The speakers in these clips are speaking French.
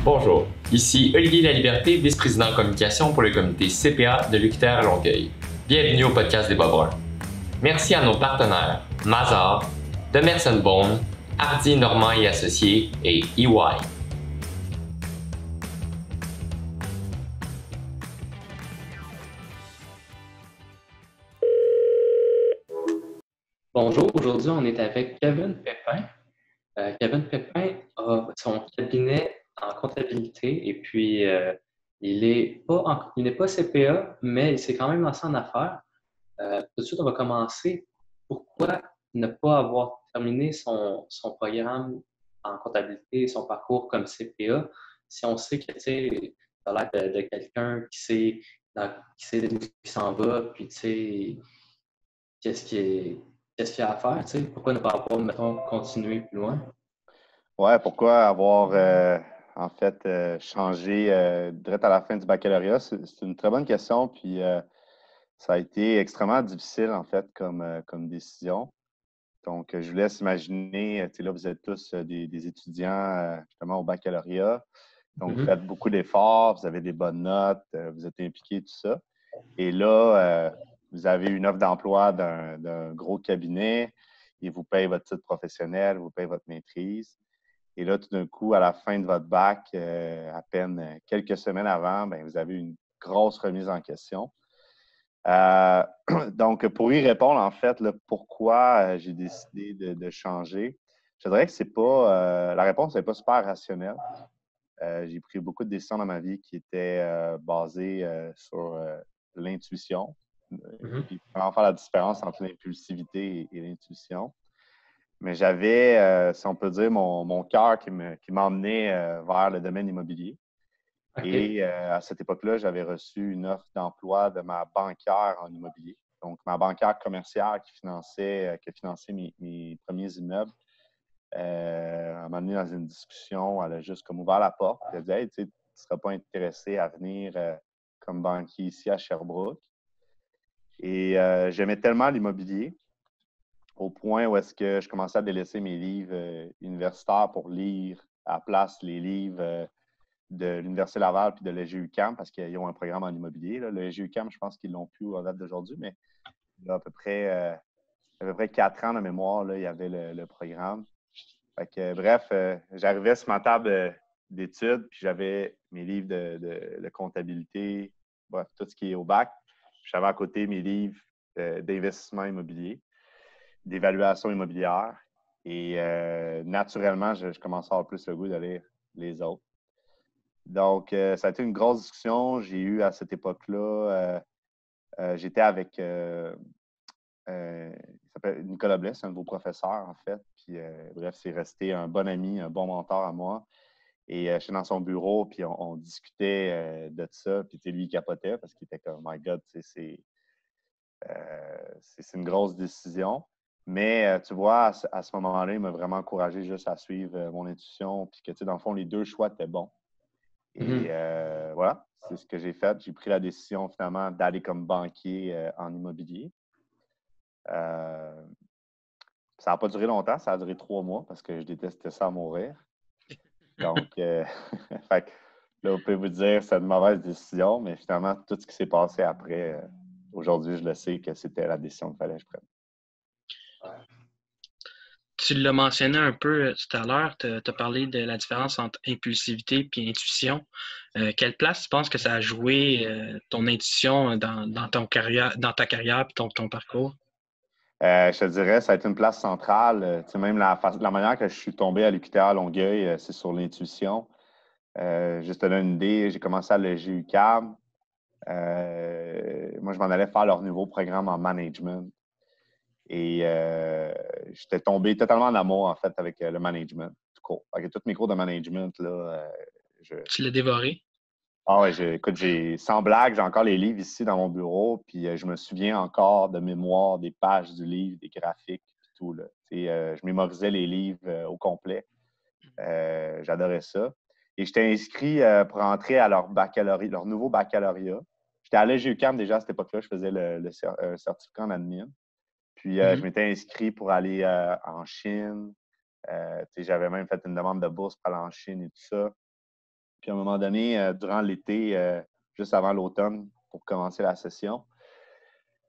Bonjour, ici Olivier Laliberté, vice-président en communication pour le comité CPA de l'UQTR à Longueuil. Bienvenue au podcast des Bas-Bruns. Merci à nos partenaires Mazar, Demerson Bone, Hardy Normand et Associés et EY. Bonjour, aujourd'hui on est avec Kevin Pépin. Kevin Pépin a son cabinet en comptabilité et puis il n'est pas CPA, mais il s'est quand même lancé en affaires. Tout de suite, on va commencer. Pourquoi ne pas avoir terminé son programme en comptabilité, son parcours comme CPA, si on sait que tu as l'air de quelqu'un qui sait d'où il s'en va, puis tu sais, qu'est-ce qu'il y a à faire, tu sais? Pourquoi ne pas avoir, mettons, continué plus loin? Ouais, pourquoi avoir changé direct à la fin du baccalauréat? C'est une très bonne question. Puis ça a été extrêmement difficile, en fait, comme décision. Donc, je vous laisse imaginer, tu sais, là, vous êtes tous des étudiants justement au baccalauréat. Donc, vous faites beaucoup d'efforts, vous avez des bonnes notes, vous êtes impliqués, tout ça. Et là, vous avez une offre d'emploi d'un gros cabinet. Ils vous payent votre titre professionnel, vous payent votre maîtrise. Et là, tout d'un coup, à la fin de votre bac, à peine quelques semaines avant, bien, vous avez une grosse remise en question. Donc, pour y répondre, en fait, là, pourquoi j'ai décidé de changer, je dirais que c'est pas la réponse n'est pas super rationnelle. J'ai pris beaucoup de décisions dans ma vie qui étaient basées sur l'intuition. Puis vraiment faire la différence entre l'impulsivité et l'intuition. Mais j'avais, si on peut dire, mon cœur qui m'emmenait vers le domaine immobilier. Okay. Et à cette époque-là, j'avais reçu une offre d'emploi de ma banquière en immobilier. Donc, ma banquière commerciale qui finançait mes premiers immeubles. Elle m'a amené dans une discussion. Elle a juste comme ouvert la porte. Elle a dit « Hey, tu ne seras pas intéressé à venir comme banquier ici à Sherbrooke. » Et j'aimais tellement l'immobilier au point où est-ce que je commençais à délaisser mes livres universitaires pour lire à la place les livres de l'Université Laval puis de l'EGUQAM parce qu'ils ont un programme en immobilier. Là. Le EGUQAM, je pense qu'ils l'ont plus à date d'aujourd'hui, mais il y a à peu près 4 ans de mémoire, là, il y avait le programme. Fait que, bref, j'arrivais sur ma table d'études, puis j'avais mes livres de comptabilité, bref, tout ce qui est au bac. J'avais à côté mes livres d'investissement immobilier, d'évaluation immobilière. Et naturellement, je commençais à avoir plus le goût de lire les autres. Donc, ça a été une grosse discussion. J'ai eu à cette époque-là, j'étais avec il s'appelle Nicolas Blais, c'est un de vos professeurs, en fait. Puis, bref, c'est resté un bon ami, un bon mentor à moi. Et j'étais dans son bureau, puis on discutait de ça. Puis, tu sais, lui, il capotait parce qu'il était comme, My God, c'est une grosse décision. Mais tu vois, à ce moment-là, il m'a vraiment encouragé juste à suivre mon intuition. Puis que, tu sais, dans le fond, les deux choix étaient bons. Et voilà, c'est ce que j'ai fait. J'ai pris la décision, finalement, d'aller comme banquier en immobilier. Ça n'a pas duré longtemps, ça a duré 3 mois parce que je détestais ça à mourir. Donc, fait que, là, on peut vous dire que c'est une mauvaise décision, mais finalement, tout ce qui s'est passé après, aujourd'hui, je le sais que c'était la décision qu'il fallait que je prenne. Tu l'as mentionné un peu tout à l'heure, tu as parlé de la différence entre impulsivité et intuition. Quelle place tu penses que ça a joué ton intuition dans ta carrière et ton parcours? Je te dirais, ça a été une place centrale. Tu sais, même la manière que je suis tombé à l'UQTR à Longueuil, c'est sur l'intuition. Juste te donner une idée, j'ai commencé à l'EGUQAM. Moi, je m'en allais faire leur nouveau programme en management. Et j'étais tombé totalement en amour, en fait, avec le management, tout court. Avec tous mes cours de management, là, Tu l'as dévoré? Ah ouais, écoute, sans blague, j'ai encore les livres ici dans mon bureau, puis je me souviens encore de mémoire des pages du livre, des graphiques, puis tout, là. Je mémorisais les livres au complet. J'adorais ça. Et j'étais inscrit pour entrer à leur nouveau baccalauréat. J'étais à l'EGUQAM déjà à cette époque-là, je faisais le certificat en admin. Puis je m'étais inscrit pour aller en Chine, J'avais même fait une demande de bourse pour aller en Chine et tout ça. Puis à un moment donné, durant l'été, juste avant l'automne, pour commencer la session,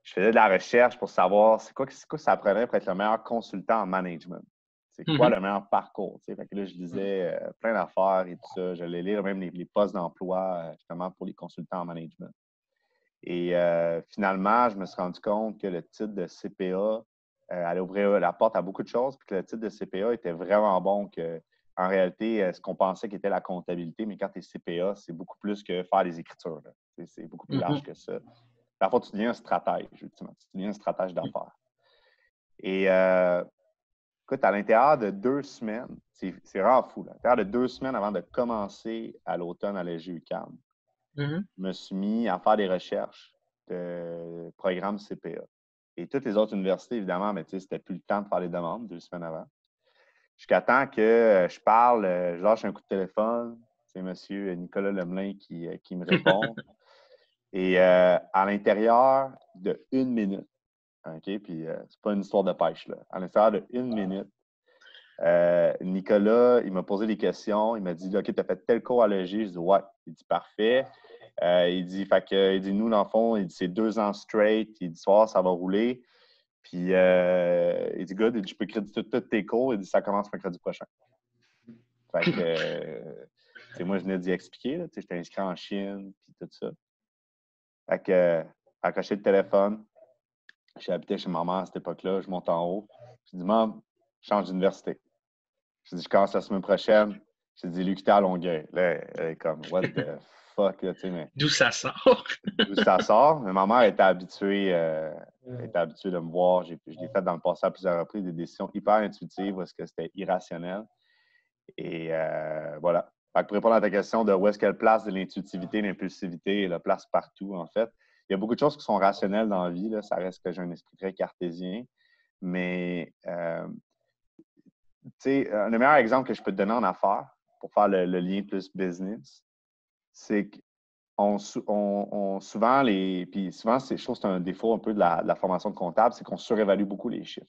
je faisais de la recherche pour savoir c'est quoi ça prenait pour être le meilleur consultant en management. C'est quoi le meilleur parcours? Fait que là, je lisais plein d'affaires et tout ça. J'allais lire même les postes d'emploi justement pour les consultants en management. Et finalement, je me suis rendu compte que le titre de CPA allait ouvrir la porte à beaucoup de choses, puis que le titre de CPA était vraiment bon que, en réalité, ce qu'on pensait qu'était la comptabilité, mais quand tu es CPA, c'est beaucoup plus que faire des écritures. C'est beaucoup plus large que ça. Parfois, tu deviens un stratège, ultimement. Tu deviens un stratège d'affaires. Et écoute, à l'intérieur de 2 semaines, c'est vraiment fou, là. À l'intérieur de 2 semaines avant de commencer à l'automne à l'EGUQAM, je me suis mis à faire des recherches de programmes CPA. Et toutes les autres universités, évidemment, mais c'était plus le temps de faire les demandes 2 semaines avant. Jusqu'à temps que je parle, je lâche un coup de téléphone. C'est M. Nicolas Lemelin qui me répond. Et à l'intérieur de 1 minute, OK, puis c'est pas une histoire de pêche, là. À l'intérieur de 1 minute, Nicolas, il m'a posé des questions. Il m'a dit, OK, tu as fait tel cours à l'EG. Je dis, ouais. Il dit, parfait. Il dit, nous, dans le fond, il dit, c'est 2 ans straight. Il dit, soir, ça va rouler. Puis, il dit, good, il dit, je peux créditer tous tes cours. Il dit, ça commence mercredi prochain. Fait que, moi, je venais d'y expliquer, j'étais inscrit en Chine, puis tout ça. Fait que, accroché le téléphone. J'habitais chez ma mère à cette époque-là. Je monte en haut. Je dis, maman, je change d'université. Je dis, je commence la semaine prochaine. J'ai dit, l'UQTR à Longueuil. Là, elle est comme, what the fuck, là, tu sais, mais. D'où ça sort? D'où ça sort. Mais ma mère était habituée de me voir. Je l'ai fait dans le passé à plusieurs reprises, des décisions hyper intuitives parce que c'était irrationnel. Et voilà. Fait que pour répondre à ta question de où est-ce qu'elle place de l'intuitivité, l'impulsivité, elle la place partout, en fait. Il y a beaucoup de choses qui sont rationnelles dans la vie. Là. Ça reste que j'ai un esprit très cartésien. Mais le meilleur exemple que je peux te donner en affaires, pour faire le lien plus business, c'est qu'on souvent, puis souvent, je trouve que c'est un défaut un peu de la formation de comptable, c'est qu'on surévalue beaucoup les chiffres.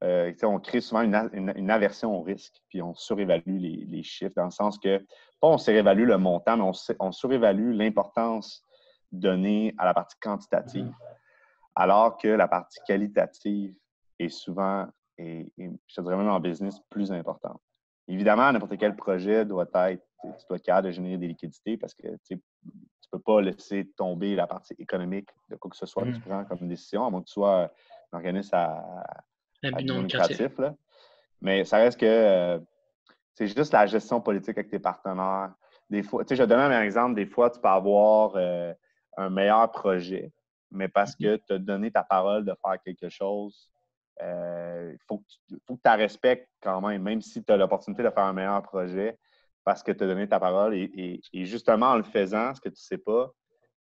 On crée souvent une aversion au risque, puis on surévalue les chiffres, dans le sens que, pas on surévalue le montant, mais on surévalue l'importance donnée à la partie quantitative, alors que la partie qualitative est souvent, et je te dirais même en business, plus importante. Évidemment, n'importe quel projet doit être, tu dois être capable de générer des liquidités parce que tu ne peux pas laisser tomber la partie économique de quoi que ce soit que tu prends comme décision, à moins que tu sois un organisme à but non lucratif. Là. Mais ça reste que c'est juste la gestion politique avec tes partenaires. Des fois, je vais te donner un exemple. Des fois, tu peux avoir un meilleur projet, mais parce que tu as donné ta parole de faire quelque chose, il faut que tu la respectes quand même si tu as l'opportunité de faire un meilleur projet parce que tu as donné ta parole. Et justement, en le faisant, ce que tu ne sais pas,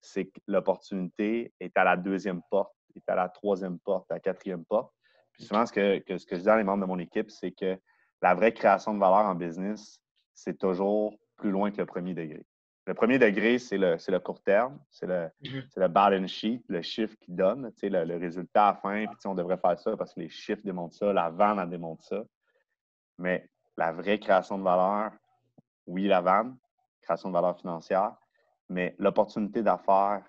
c'est que l'opportunité est à la 2e porte, est à la 3e porte, à la 4e porte. Puis souvent, ce que je dis à les membres de mon équipe, c'est que la vraie création de valeur en business, c'est toujours plus loin que le premier degré. Le premier degré, c'est le court terme, c'est le balance sheet, le chiffre qui donne, le résultat à la fin, puis on devrait faire ça parce que les chiffres démontrent ça, la vente en démontre ça. Mais la vraie création de valeur, oui, la vente, création de valeur financière, mais l'opportunité d'affaires,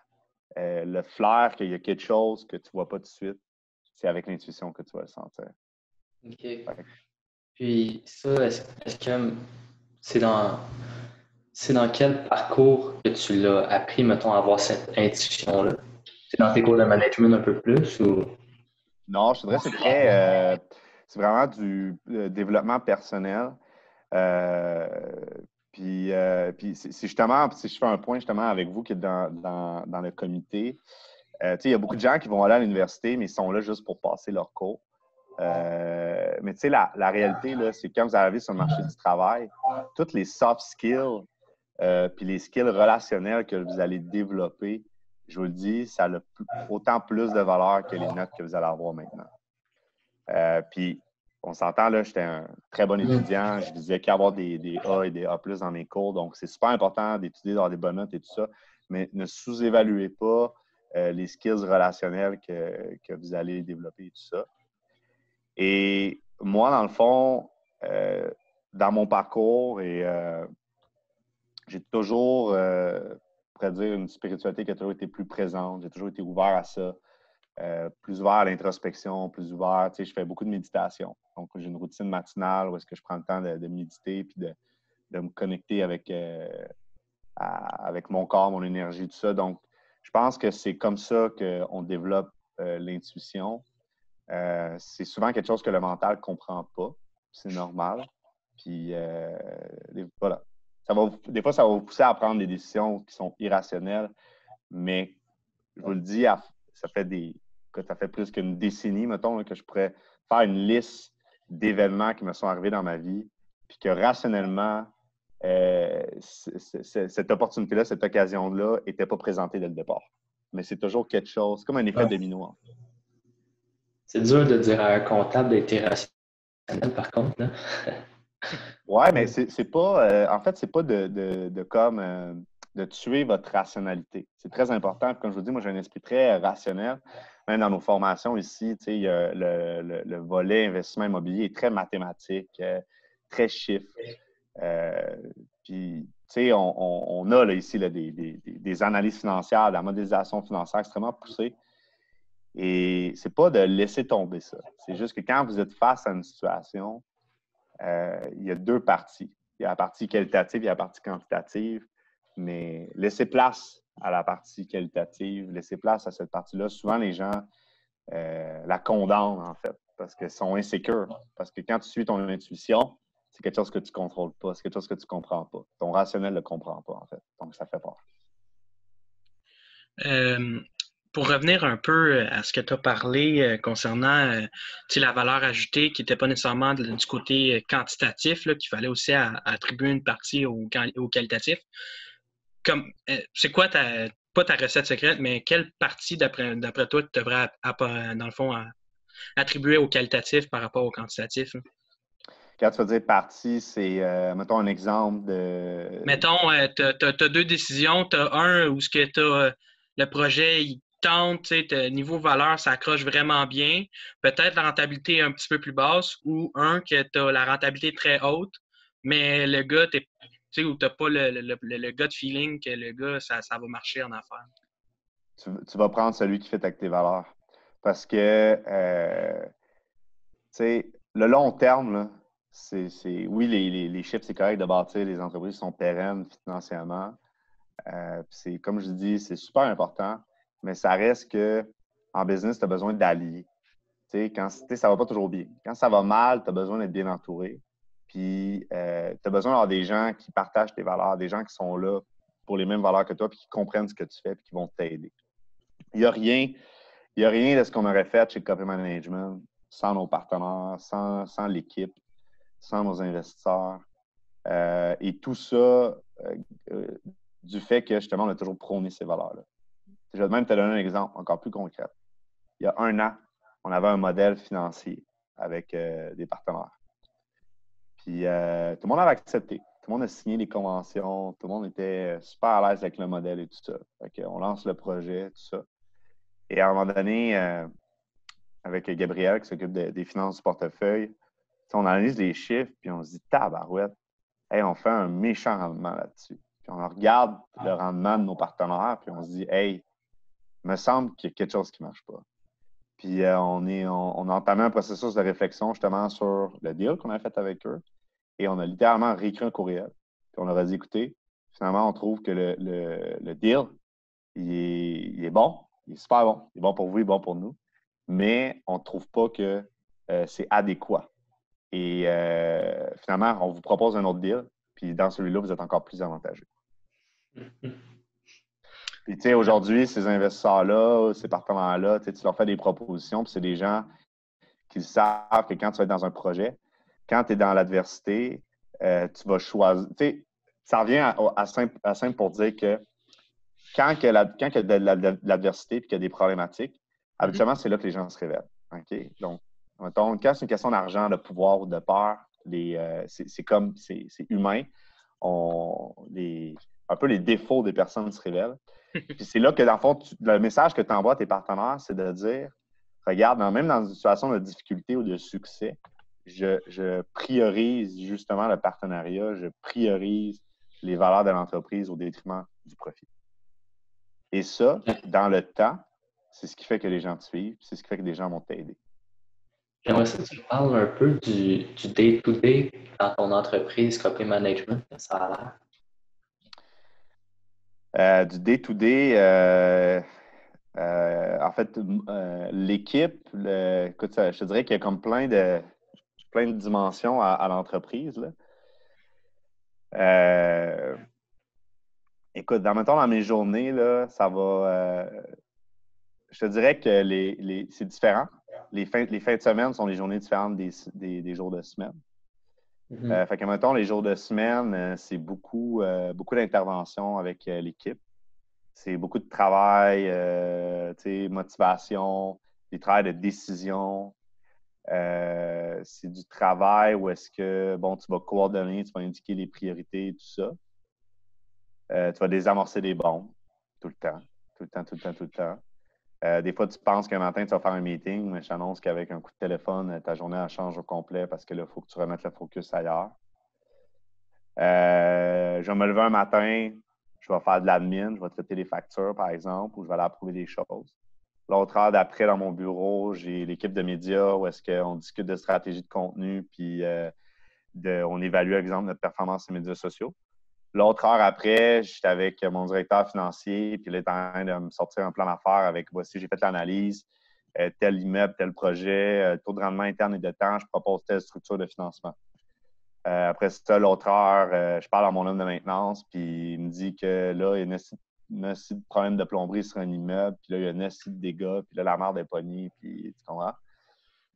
le flair qu'il y a quelque chose que tu ne vois pas tout de suite, c'est avec l'intuition que tu vas le sentir. OK. Puis ça, est-ce que c'est dans quel parcours que tu l'as appris, mettons, à avoir cette intuition-là? C'est dans tes cours de management un peu plus ou? Non, je te dirais que c'est vraiment du développement personnel. Puis c'est justement, si je fais un point justement avec vous qui êtes dans le comité, il y a beaucoup de gens qui vont aller à l'université, mais ils sont là juste pour passer leur cours. Mais tu sais, la réalité, là, c'est que quand vous arrivez sur le marché du travail, toutes les soft skills puis les skills relationnels que vous allez développer, je vous le dis, ça a autant plus de valeur que les notes que vous allez avoir maintenant. Puis, on s'entend, là, j'étais un très bon étudiant. Je visais qu'avoir des A et des A+ dans mes cours. Donc, c'est super important d'étudier, d'avoir des bonnes notes et tout ça. Mais ne sous-évaluez pas les skills relationnels que vous allez développer et tout ça. Et moi, dans le fond, dans mon parcours et j'ai toujours, je pourrais dire, une spiritualité qui a toujours été plus présente. J'ai toujours été ouvert à ça, plus ouvert à l'introspection, plus ouvert. Tu sais, je fais beaucoup de méditation. Donc, j'ai une routine matinale où est-ce que je prends le temps de méditer puis de me connecter avec mon corps, mon énergie, tout ça. Donc, je pense que c'est comme ça qu'on développe l'intuition. C'est souvent quelque chose que le mental ne comprend pas. C'est normal. Puis, voilà. Des fois, ça va vous pousser à prendre des décisions qui sont irrationnelles, mais je vous le dis, ça fait plus qu'une décennie, mettons, là, que je pourrais faire une liste d'événements qui me sont arrivés dans ma vie, puis que rationnellement, cette opportunité-là, cette occasion-là, n'était pas présentée dès le départ. Mais c'est toujours quelque chose, comme un effet domino. En fait. C'est dur de dire à un comptable d'être irrationnel, par contre. Là. Ouais, mais c'est pas. En fait, c'est pas de tuer votre rationalité. C'est très important. Puis comme je vous dis, moi, j'ai un esprit très rationnel. Même dans nos formations ici, il y a le volet investissement immobilier est très mathématique, très chiffre. Puis, tu sais, on a là, ici là, des analyses financières, de la modélisation financière extrêmement poussée. Et c'est pas de laisser tomber ça. C'est juste que quand vous êtes face à une situation, il y a deux parties. Il y a la partie qualitative et la partie quantitative. Mais laissez place à la partie qualitative, laissez place à cette partie-là. Souvent, les gens la condamnent, en fait, parce qu'ils sont insécures. Parce que quand tu suis ton intuition, c'est quelque chose que tu ne contrôles pas, c'est quelque chose que tu ne comprends pas. Ton rationnel ne le comprend pas, en fait. Donc, ça fait peur. Pour revenir un peu à ce que tu as parlé concernant la valeur ajoutée qui n'était pas nécessairement du côté quantitatif, qu'il fallait aussi attribuer une partie au qualitatif. C'est quoi pas ta recette secrète, mais quelle partie, d'après toi, tu devrais, dans le fond, attribuer au qualitatif par rapport au quantitatif? Hein? Quand tu veux dire partie, c'est, mettons, un exemple de... Mettons, tu as deux décisions. Tu as un où le projet, il tente, niveau valeur, ça accroche vraiment bien. Peut-être la rentabilité est un petit peu plus basse, ou un que tu as la rentabilité très haute, mais le gars, où tu n'as pas le gut feeling que le gars, ça va marcher en affaires. Tu vas prendre celui qui fait avec tes valeurs. Parce que, le long terme, là, oui, les chiffres, c'est correct de bâtir les entreprises qui sont pérennes financièrement. C'est, comme je dis, c'est super important, mais ça reste que en business, tu as besoin d'allier. Quand ça va pas toujours bien. Quand ça va mal, tu as besoin d'être bien entouré. Puis, tu as besoin d'avoir des gens qui partagent tes valeurs, des gens qui sont là pour les mêmes valeurs que toi, puis qui comprennent ce que tu fais, puis qui vont t'aider. Il n'y a rien de ce qu'on aurait fait chez Copy Management sans nos partenaires, sans l'équipe, sans nos investisseurs. Et tout ça du fait que, justement, on a toujours prôné ces valeurs-là. Je vais même te donner un exemple encore plus concret. Il y a 1 an, on avait un modèle financier avec des partenaires. Puis, tout le monde avait accepté. Tout le monde a signé les conventions. Tout le monde était super à l'aise avec le modèle et tout ça. Fait qu'on lance le projet, tout ça. Et à un moment donné, avec Gabriel qui s'occupe des finances du portefeuille, on analyse les chiffres puis on se dit tabarouette, hey, on fait un méchant rendement là-dessus. Puis on regarde le rendement de nos partenaires puis on se dit hey, il me semble qu'il y a quelque chose qui ne marche pas. Puis on a entamé un processus de réflexion justement sur le deal qu'on a fait avec eux et on a littéralement réécrit un courriel. Puis on leur a dit écoutez, finalement, on trouve que le deal, il est bon. Il est super bon. Il est bon pour vous, il est bon pour nous. Mais on ne trouve pas que c'est adéquat. Et finalement, on vous propose un autre deal. Puis dans celui-là, vous êtes encore plus avantageux. Puis tu sais, aujourd'hui, ces investisseurs-là, ces partenaires-là, tu leur fais des propositions. Puis c'est des gens qui savent que quand tu vas être dans un projet, quand tu es dans l'adversité, tu vas choisir. Tu sais, ça revient à simple pour dire que quand il y a de l'adversité et qu'il y a des problématiques, habituellement, c'est là que les gens se révèlent. Okay? Donc, mettons, quand c'est une question d'argent, de pouvoir ou de peur, c'est humain. Un peu les défauts des personnes se révèlent. Puis c'est là que, dans le fond, le message que tu envoies à tes partenaires, c'est de dire, regarde, même dans une situation de difficulté ou de succès, je priorise justement le partenariat, je priorise les valeurs de l'entreprise au détriment du profit. Et ça, dans le temps, c'est ce qui fait que les gens te suivent, c'est ce qui fait que les gens vont t'aider. J'aimerais ça que tu parles un peu du day-to-day dans ton entreprise copy management, ça a l'air. Du day-to-day, en fait, l'équipe, écoute, je te dirais qu'il y a comme plein de dimensions à l'entreprise, là. Écoute, mettons, dans mes journées, là, ça va. Je te dirais que c'est différent. Les fins de semaine sont les journées différentes des jours de semaine. Fait que, mettons, les jours de semaine, c'est beaucoup d'interventions avec l'équipe. C'est beaucoup de travail, motivation, des travails de décision. C'est du travail où est-ce que, bon, tu vas coordonner, tu vas indiquer les priorités et tout ça. Tu vas désamorcer des bombes tout le temps. Des fois, tu penses qu'un matin, tu vas faire un meeting, mais je t'annonce qu'avec un coup de téléphone, ta journée elle change au complet parce que là, il faut que tu remettes le focus ailleurs. Je vais me lever un matin, je vais faire de l'admin, je vais traiter les factures, par exemple, ou je vais aller approuver des choses. L'autre heure d'après, dans mon bureau, j'ai l'équipe de médias où est-ce qu'on discute de stratégie de contenu, puis on évalue, par exemple, notre performance sur les médias sociaux. L'autre heure après, j'étais avec mon directeur financier, puis il est en train de me sortir un plan d'affaires avec voici, j'ai fait l'analyse, tel immeuble, tel projet, taux de rendement interne et de temps, je propose telle structure de financement. Après ça, l'autre heure, je parle à mon homme de maintenance, puis il me dit que là, il y a un de problème de plomberie sur un immeuble, puis là, il y a un de dégâts, puis là, la merde est pognée, puis tu comprends?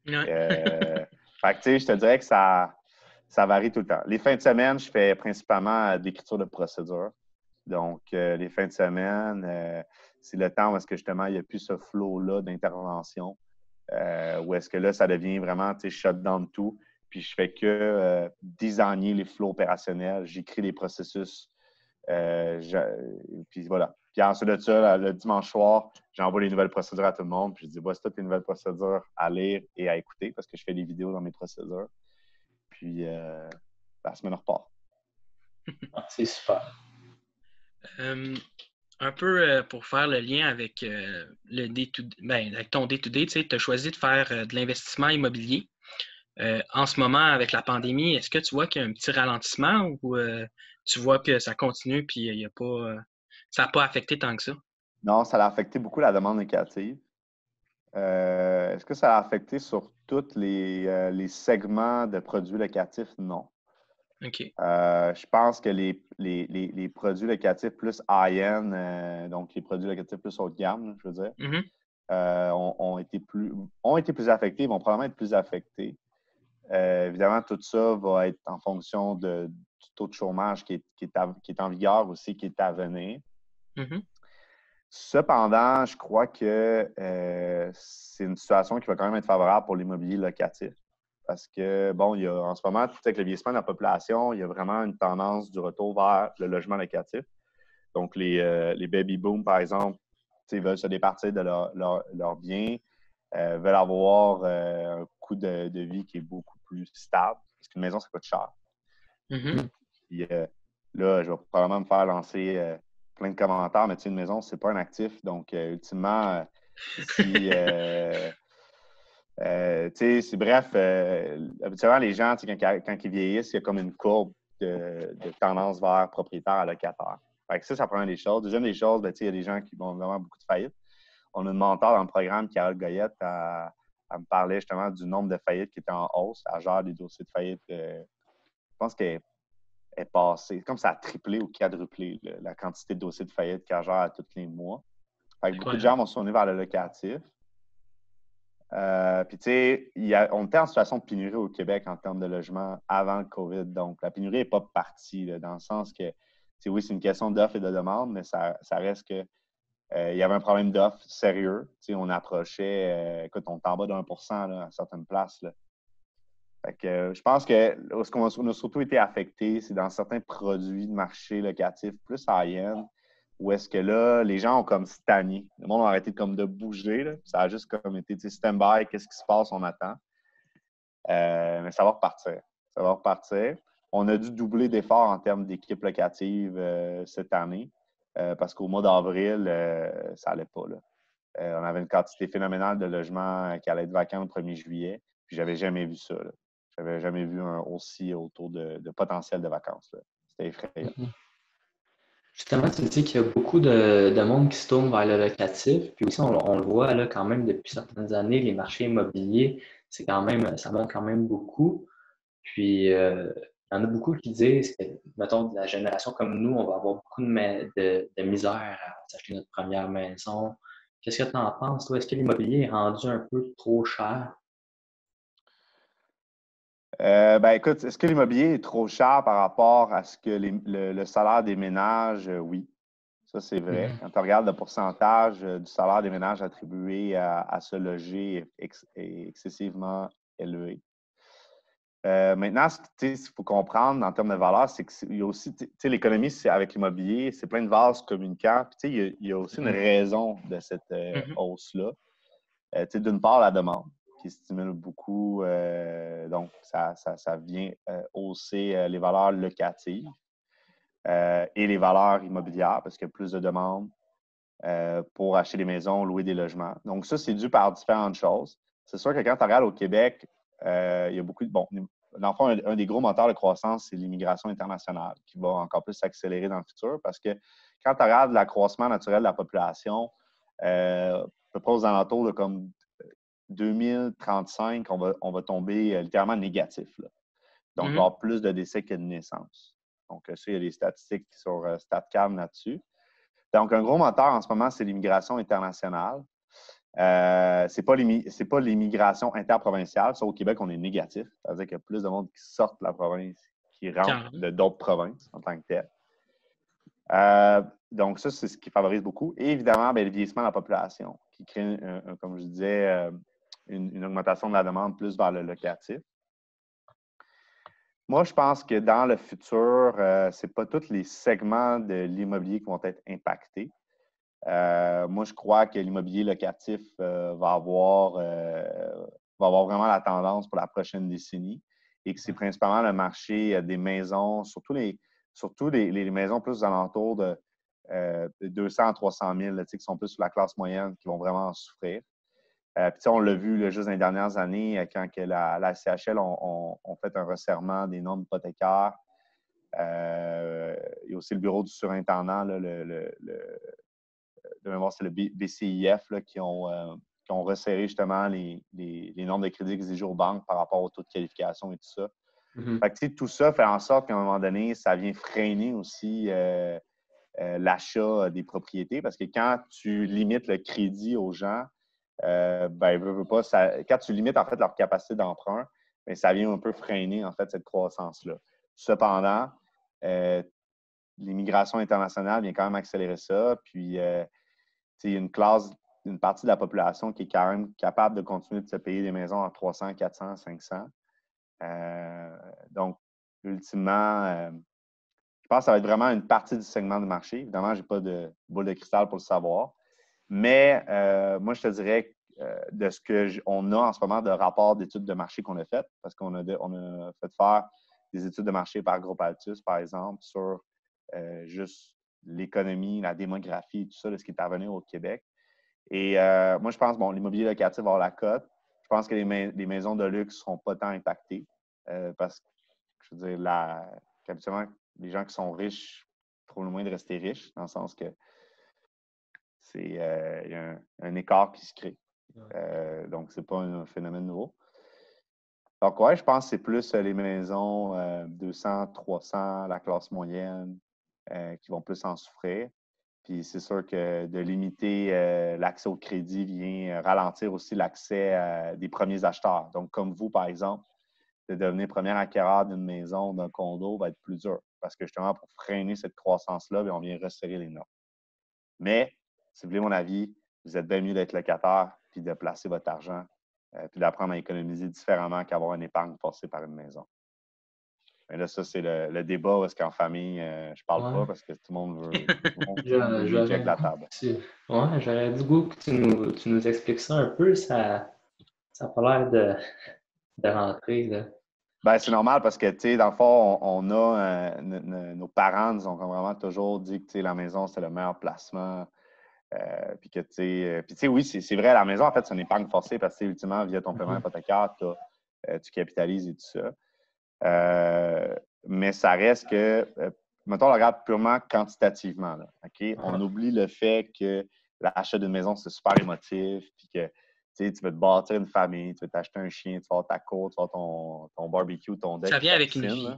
Ouais. Fait que, tu sais, je te dirais que ça varie tout le temps. Les fins de semaine, je fais principalement de l'écriture de procédure. Donc, les fins de semaine, c'est le temps où est-ce que justement, il n'y a plus ce flow-là d'intervention, où est-ce que là, ça devient vraiment, tu sais, shut down tout. Puis, je fais que designer les flows opérationnels. J'écris les processus. Puis voilà. Puis ensuite de ça, le dimanche soir, j'envoie les nouvelles procédures à tout le monde. Puis je dis, voici toutes les nouvelles procédures à lire et à écouter parce que je fais des vidéos dans mes procédures. Puis la semaine repart. C'est super. Un peu pour faire le lien avec avec ton day-to-day, tu as choisi de faire de l'investissement immobilier. En ce moment, avec la pandémie, est-ce que tu vois qu'il y a un petit ralentissement ou tu vois que ça continue puis il y a pas, ça n'a pas affecté tant que ça? Non, ça a affecté beaucoup la demande locative. Est-ce que ça a affecté sur tous les segments de produits locatifs? Non. OK. Je pense que les produits locatifs plus high-end, donc les produits locatifs plus haut de gamme, je veux dire, ont été plus affectés, vont probablement être plus affectés. Évidemment, tout ça va être en fonction du taux de chômage qui est en vigueur aussi, qui est à venir. Cependant, je crois que c'est une situation qui va quand même être favorable pour l'immobilier locatif. Parce que, bon, il y a en ce moment, tout avec le vieillissement de la population, il y a vraiment une tendance du retour vers le logement locatif. Donc, les baby boom, par exemple, veulent se départir de leurs biens, veulent avoir un coût de vie qui est beaucoup plus stable, parce qu'une maison, ça coûte cher. Puis, là, je vais probablement me faire lancer plein de commentaires, mais une maison, c'est pas un actif. Donc, ultimement, si... c'est bref, habituellement, les gens, quand ils vieillissent, il y a comme une courbe de tendance vers propriétaire à locataire. Fait que ça prend des choses. Deuxième des choses, il y a des gens qui vont vraiment beaucoup de faillites. On a une mentor dans le programme, Carole Goyette, elle me parlait justement du nombre de faillites qui étaient en hausse. Elle gère des dossiers de faillite. Je pense qu'elle est passée. Comme ça a triplé ou quadruplé la quantité de dossiers de faillite qu'elle gère à tous les mois. Fait que beaucoup de gens vont se tourner vers le locatif. Puis, tu sais, on était en situation de pénurie au Québec en termes de logement avant le COVID. Donc, la pénurie n'est pas partie, là, dans le sens que, oui, c'est une question d'offre et de demande, mais ça reste que il y avait un problème d'offre sérieux. Tu sais, on approchait, écoute, on est en bas de 1% là, à certaines places. Là. Fait que, je pense que ce qu'on a surtout été affecté, c'est dans certains produits de marché locatif plus high-end, où est-ce que là, les gens ont comme stagné. Le monde a arrêté comme de bouger. Là. Ça a juste comme été stand-by, qu'est-ce qui se passe, on attend. Mais ça va repartir. Ça va repartir. On a dû doubler d'efforts en termes d'équipe locative cette année parce qu'au mois d'avril, ça n'allait pas. Là. On avait une quantité phénoménale de logements qui allaient être vacants le 1er juillet. Puis j'avais jamais vu ça. Là. J'avais jamais vu un aussi autour de potentiel de vacances. Là. C'était effrayant. Justement, tu me dis qu'il y a beaucoup de monde qui se tourne vers le locatif. Puis aussi, on le voit là, quand même depuis certaines années, les marchés immobiliers, ça monte quand même beaucoup. Puis, il y en a beaucoup qui disent que, mettons, de la génération comme nous, on va avoir beaucoup de misère à s'acheter notre première maison. Qu'est-ce que tu en penses, toi? Est-ce que l'immobilier est rendu un peu trop cher? Écoute, est-ce que l'immobilier est trop cher par rapport à ce que le salaire des ménages? Oui, ça c'est vrai. Quand tu regardes le pourcentage du salaire des ménages attribué à se loger est excessivement élevé. Maintenant, ce qu'il faut comprendre en termes de valeur, c'est qu'il y a aussi, l'économie avec l'immobilier, c'est plein de vases communicants. Puis, il y a aussi une raison de cette hausse-là. D'une part, la demande qui stimule beaucoup. Donc, ça vient hausser les valeurs locatives et les valeurs immobilières parce qu'il y a plus de demandes pour acheter des maisons, louer des logements. Donc, ça, c'est dû par différentes choses. C'est sûr que quand tu regardes au Québec, il y a beaucoup de... Bon, dans le fond, un des gros moteurs de croissance, c'est l'immigration internationale qui va encore plus s'accélérer dans le futur parce que quand tu regardes l'accroissement naturel de la population, à peu près aux alentours de comme 2035, on va tomber littéralement négatif. Là. Donc, il va y avoir plus de décès que de naissances. Donc, ça, il y a des statistiques sur StatCan là-dessus. Donc, un gros moteur en ce moment, c'est l'immigration internationale. C'est pas l'immigration interprovinciale. Ça, au Québec, on est négatif. C'est-à-dire qu'il y a plus de monde qui sortent de la province, qui rentrent de d'autres provinces en tant que tel. Donc, ça, c'est ce qui favorise beaucoup. Et évidemment, le vieillissement de la population, qui crée, comme je disais, une augmentation de la demande plus vers le locatif. Moi, je pense que dans le futur, ce n'est pas tous les segments de l'immobilier qui vont être impactés. Moi, je crois que l'immobilier locatif va avoir vraiment la tendance pour la prochaine décennie et que c'est principalement le marché des maisons, surtout les maisons plus aux alentours de 200 à 300 000 qui sont plus sur la classe moyenne qui vont vraiment en souffrir. Puis on l'a vu juste dans les dernières années quand que la CHL ont fait un resserrement des normes hypothécaires. Il y a aussi le bureau du surintendant, là, de mémoire, c'est le BCIF là, qui ont resserré justement les normes de crédit exigées aux banques par rapport au taux de qualification et tout ça. Fait que, tout ça fait en sorte qu'à un moment donné, ça vient freiner aussi l'achat des propriétés parce que quand tu limites le crédit aux gens, quand tu limites en fait leur capacité d'emprunt, ça vient un peu freiner en fait cette croissance-là. Cependant, l'immigration internationale vient quand même accélérer ça. Puis, il y a une partie de la population qui est quand même capable de continuer de se payer des maisons à 300, 400, 500. Donc, ultimement, je pense que ça va être vraiment une partie du segment du marché. Évidemment, je n'ai pas de boule de cristal pour le savoir. Mais moi, je te dirais de ce qu'on a en ce moment de rapports d'études de marché qu'on a fait, parce qu'on a fait faire des études de marché par Groupe Altus, par exemple, sur juste l'économie, la démographie, tout ça, de ce qui est à venir au Québec. Et moi, je pense, l'immobilier locatif va avoir la cote. Je pense que les maisons de luxe ne seront pas tant impactées parce que, je veux dire, habituellement, les gens qui sont riches trouvent le moyen de rester riches, dans le sens que il y a un écart qui se crée. Donc, ce n'est pas un phénomène nouveau. Donc, ouais, je pense que c'est plus les maisons 200, 300, la classe moyenne qui vont plus en souffrir. Puis, c'est sûr que de limiter l'accès au crédit vient ralentir aussi l'accès des premiers acheteurs. Donc, comme vous, par exemple, de devenir premier acquéreur d'une maison, d'un condo, va être plus dur. Parce que justement, pour freiner cette croissance-là, on vient resserrer les normes. Mais, si vous voulez mon avis, vous êtes bien mieux d'être locataire puis de placer votre argent puis d'apprendre à économiser différemment qu'avoir une épargne forcée par une maison. Mais là, ça, c'est le débat où est-ce qu'en famille, je parle pas parce que tout le monde veut lui avec la table. J'aurais du goût que tu nous expliques ça un peu. Ça n'a pas l'air de rentrer, là. Ben, c'est normal parce que, tu sais, dans le fond, on a, nos parents nous ont vraiment toujours dit que, tu sais, la maison, c'était le meilleur placement. Puis que, tu sais, oui, c'est vrai, la maison, en fait, c'est une épargne forcée parce que, ultimement, via ton paiement hypothécaire, tu capitalises et tout ça. Mais ça reste que, mettons, on regarde purement quantitativement, là, OK? On oublie le fait que l'achat d'une maison, c'est super émotif, puis que, tu sais, tu veux te bâtir une famille, tu veux t'acheter un chien, tu vas avoir ta cour, tu vas avoir ton barbecue, ton deck, Ça vient ta avec une piscine, vie. là.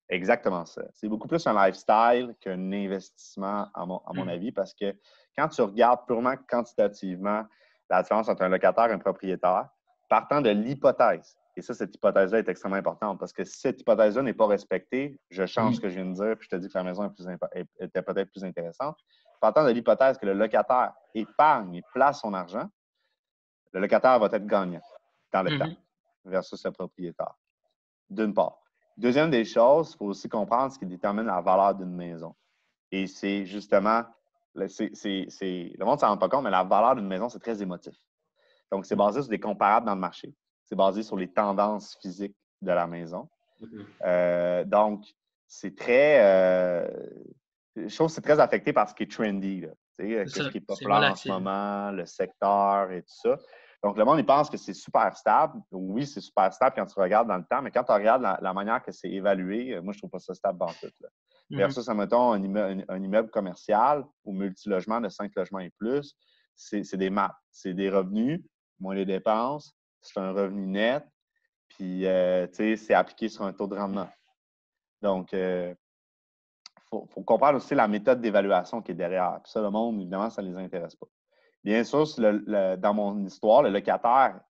Exactement ça. C'est beaucoup plus un lifestyle qu'un investissement, à mon avis, parce que quand tu regardes purement quantitativement la différence entre un locataire et un propriétaire, partant de l'hypothèse, et ça, cette hypothèse-là est extrêmement importante, parce que si cette hypothèse-là n'est pas respectée, je change ce que je viens de dire, puis je te dis que la maison était peut-être plus intéressante. Partant de l'hypothèse que le locataire épargne et place son argent, le locataire va être gagnant dans le temps versus le propriétaire, d'une part. Deuxième des choses, il faut aussi comprendre ce qui détermine la valeur d'une maison. Et c'est justement, le monde ne s'en rend pas compte, mais la valeur d'une maison, c'est très émotif. Donc, c'est basé sur des comparables dans le marché. C'est basé sur les tendances physiques de la maison. Donc, c'est très. Je trouve que c'est très affecté par ce qui est trendy, là. Qu'est-ce qui est populaire en ce moment, le secteur et tout ça. Donc, le monde, il pense que c'est super stable. Oui, c'est super stable quand tu regardes dans le temps, mais quand tu regardes la manière que c'est évalué, moi, je ne trouve pas ça stable dans tout. Là. Versus, mettons, un immeuble commercial ou multilogement de 5 logements et plus, c'est des maths. C'est des revenus, moins les dépenses, c'est un revenu net, puis, tu sais, c'est appliqué sur un taux de rendement. Donc, faut comprendre aussi la méthode d'évaluation qui est derrière. Puis ça, le monde, évidemment, ça ne les intéresse pas. Bien sûr, dans mon histoire, le locataire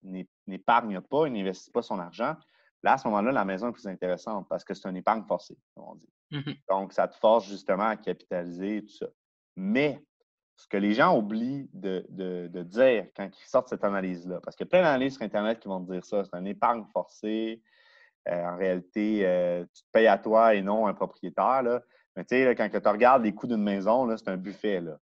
n'épargne pas, il n'investit pas son argent. Là, à ce moment-là, la maison est plus intéressante parce que c'est une épargne forcée, comme on dit. Donc, ça te force justement à capitaliser et tout ça. Mais, ce que les gens oublient de dire quand ils sortent cette analyse-là, parce qu'il y a plein d'analyses sur Internet qui vont te dire ça, c'est une épargne forcée. En réalité, tu te payes à toi et non à un propriétaire. Là. Mais tu sais, quand tu regardes les coûts d'une maison, c'est un buffet. Là.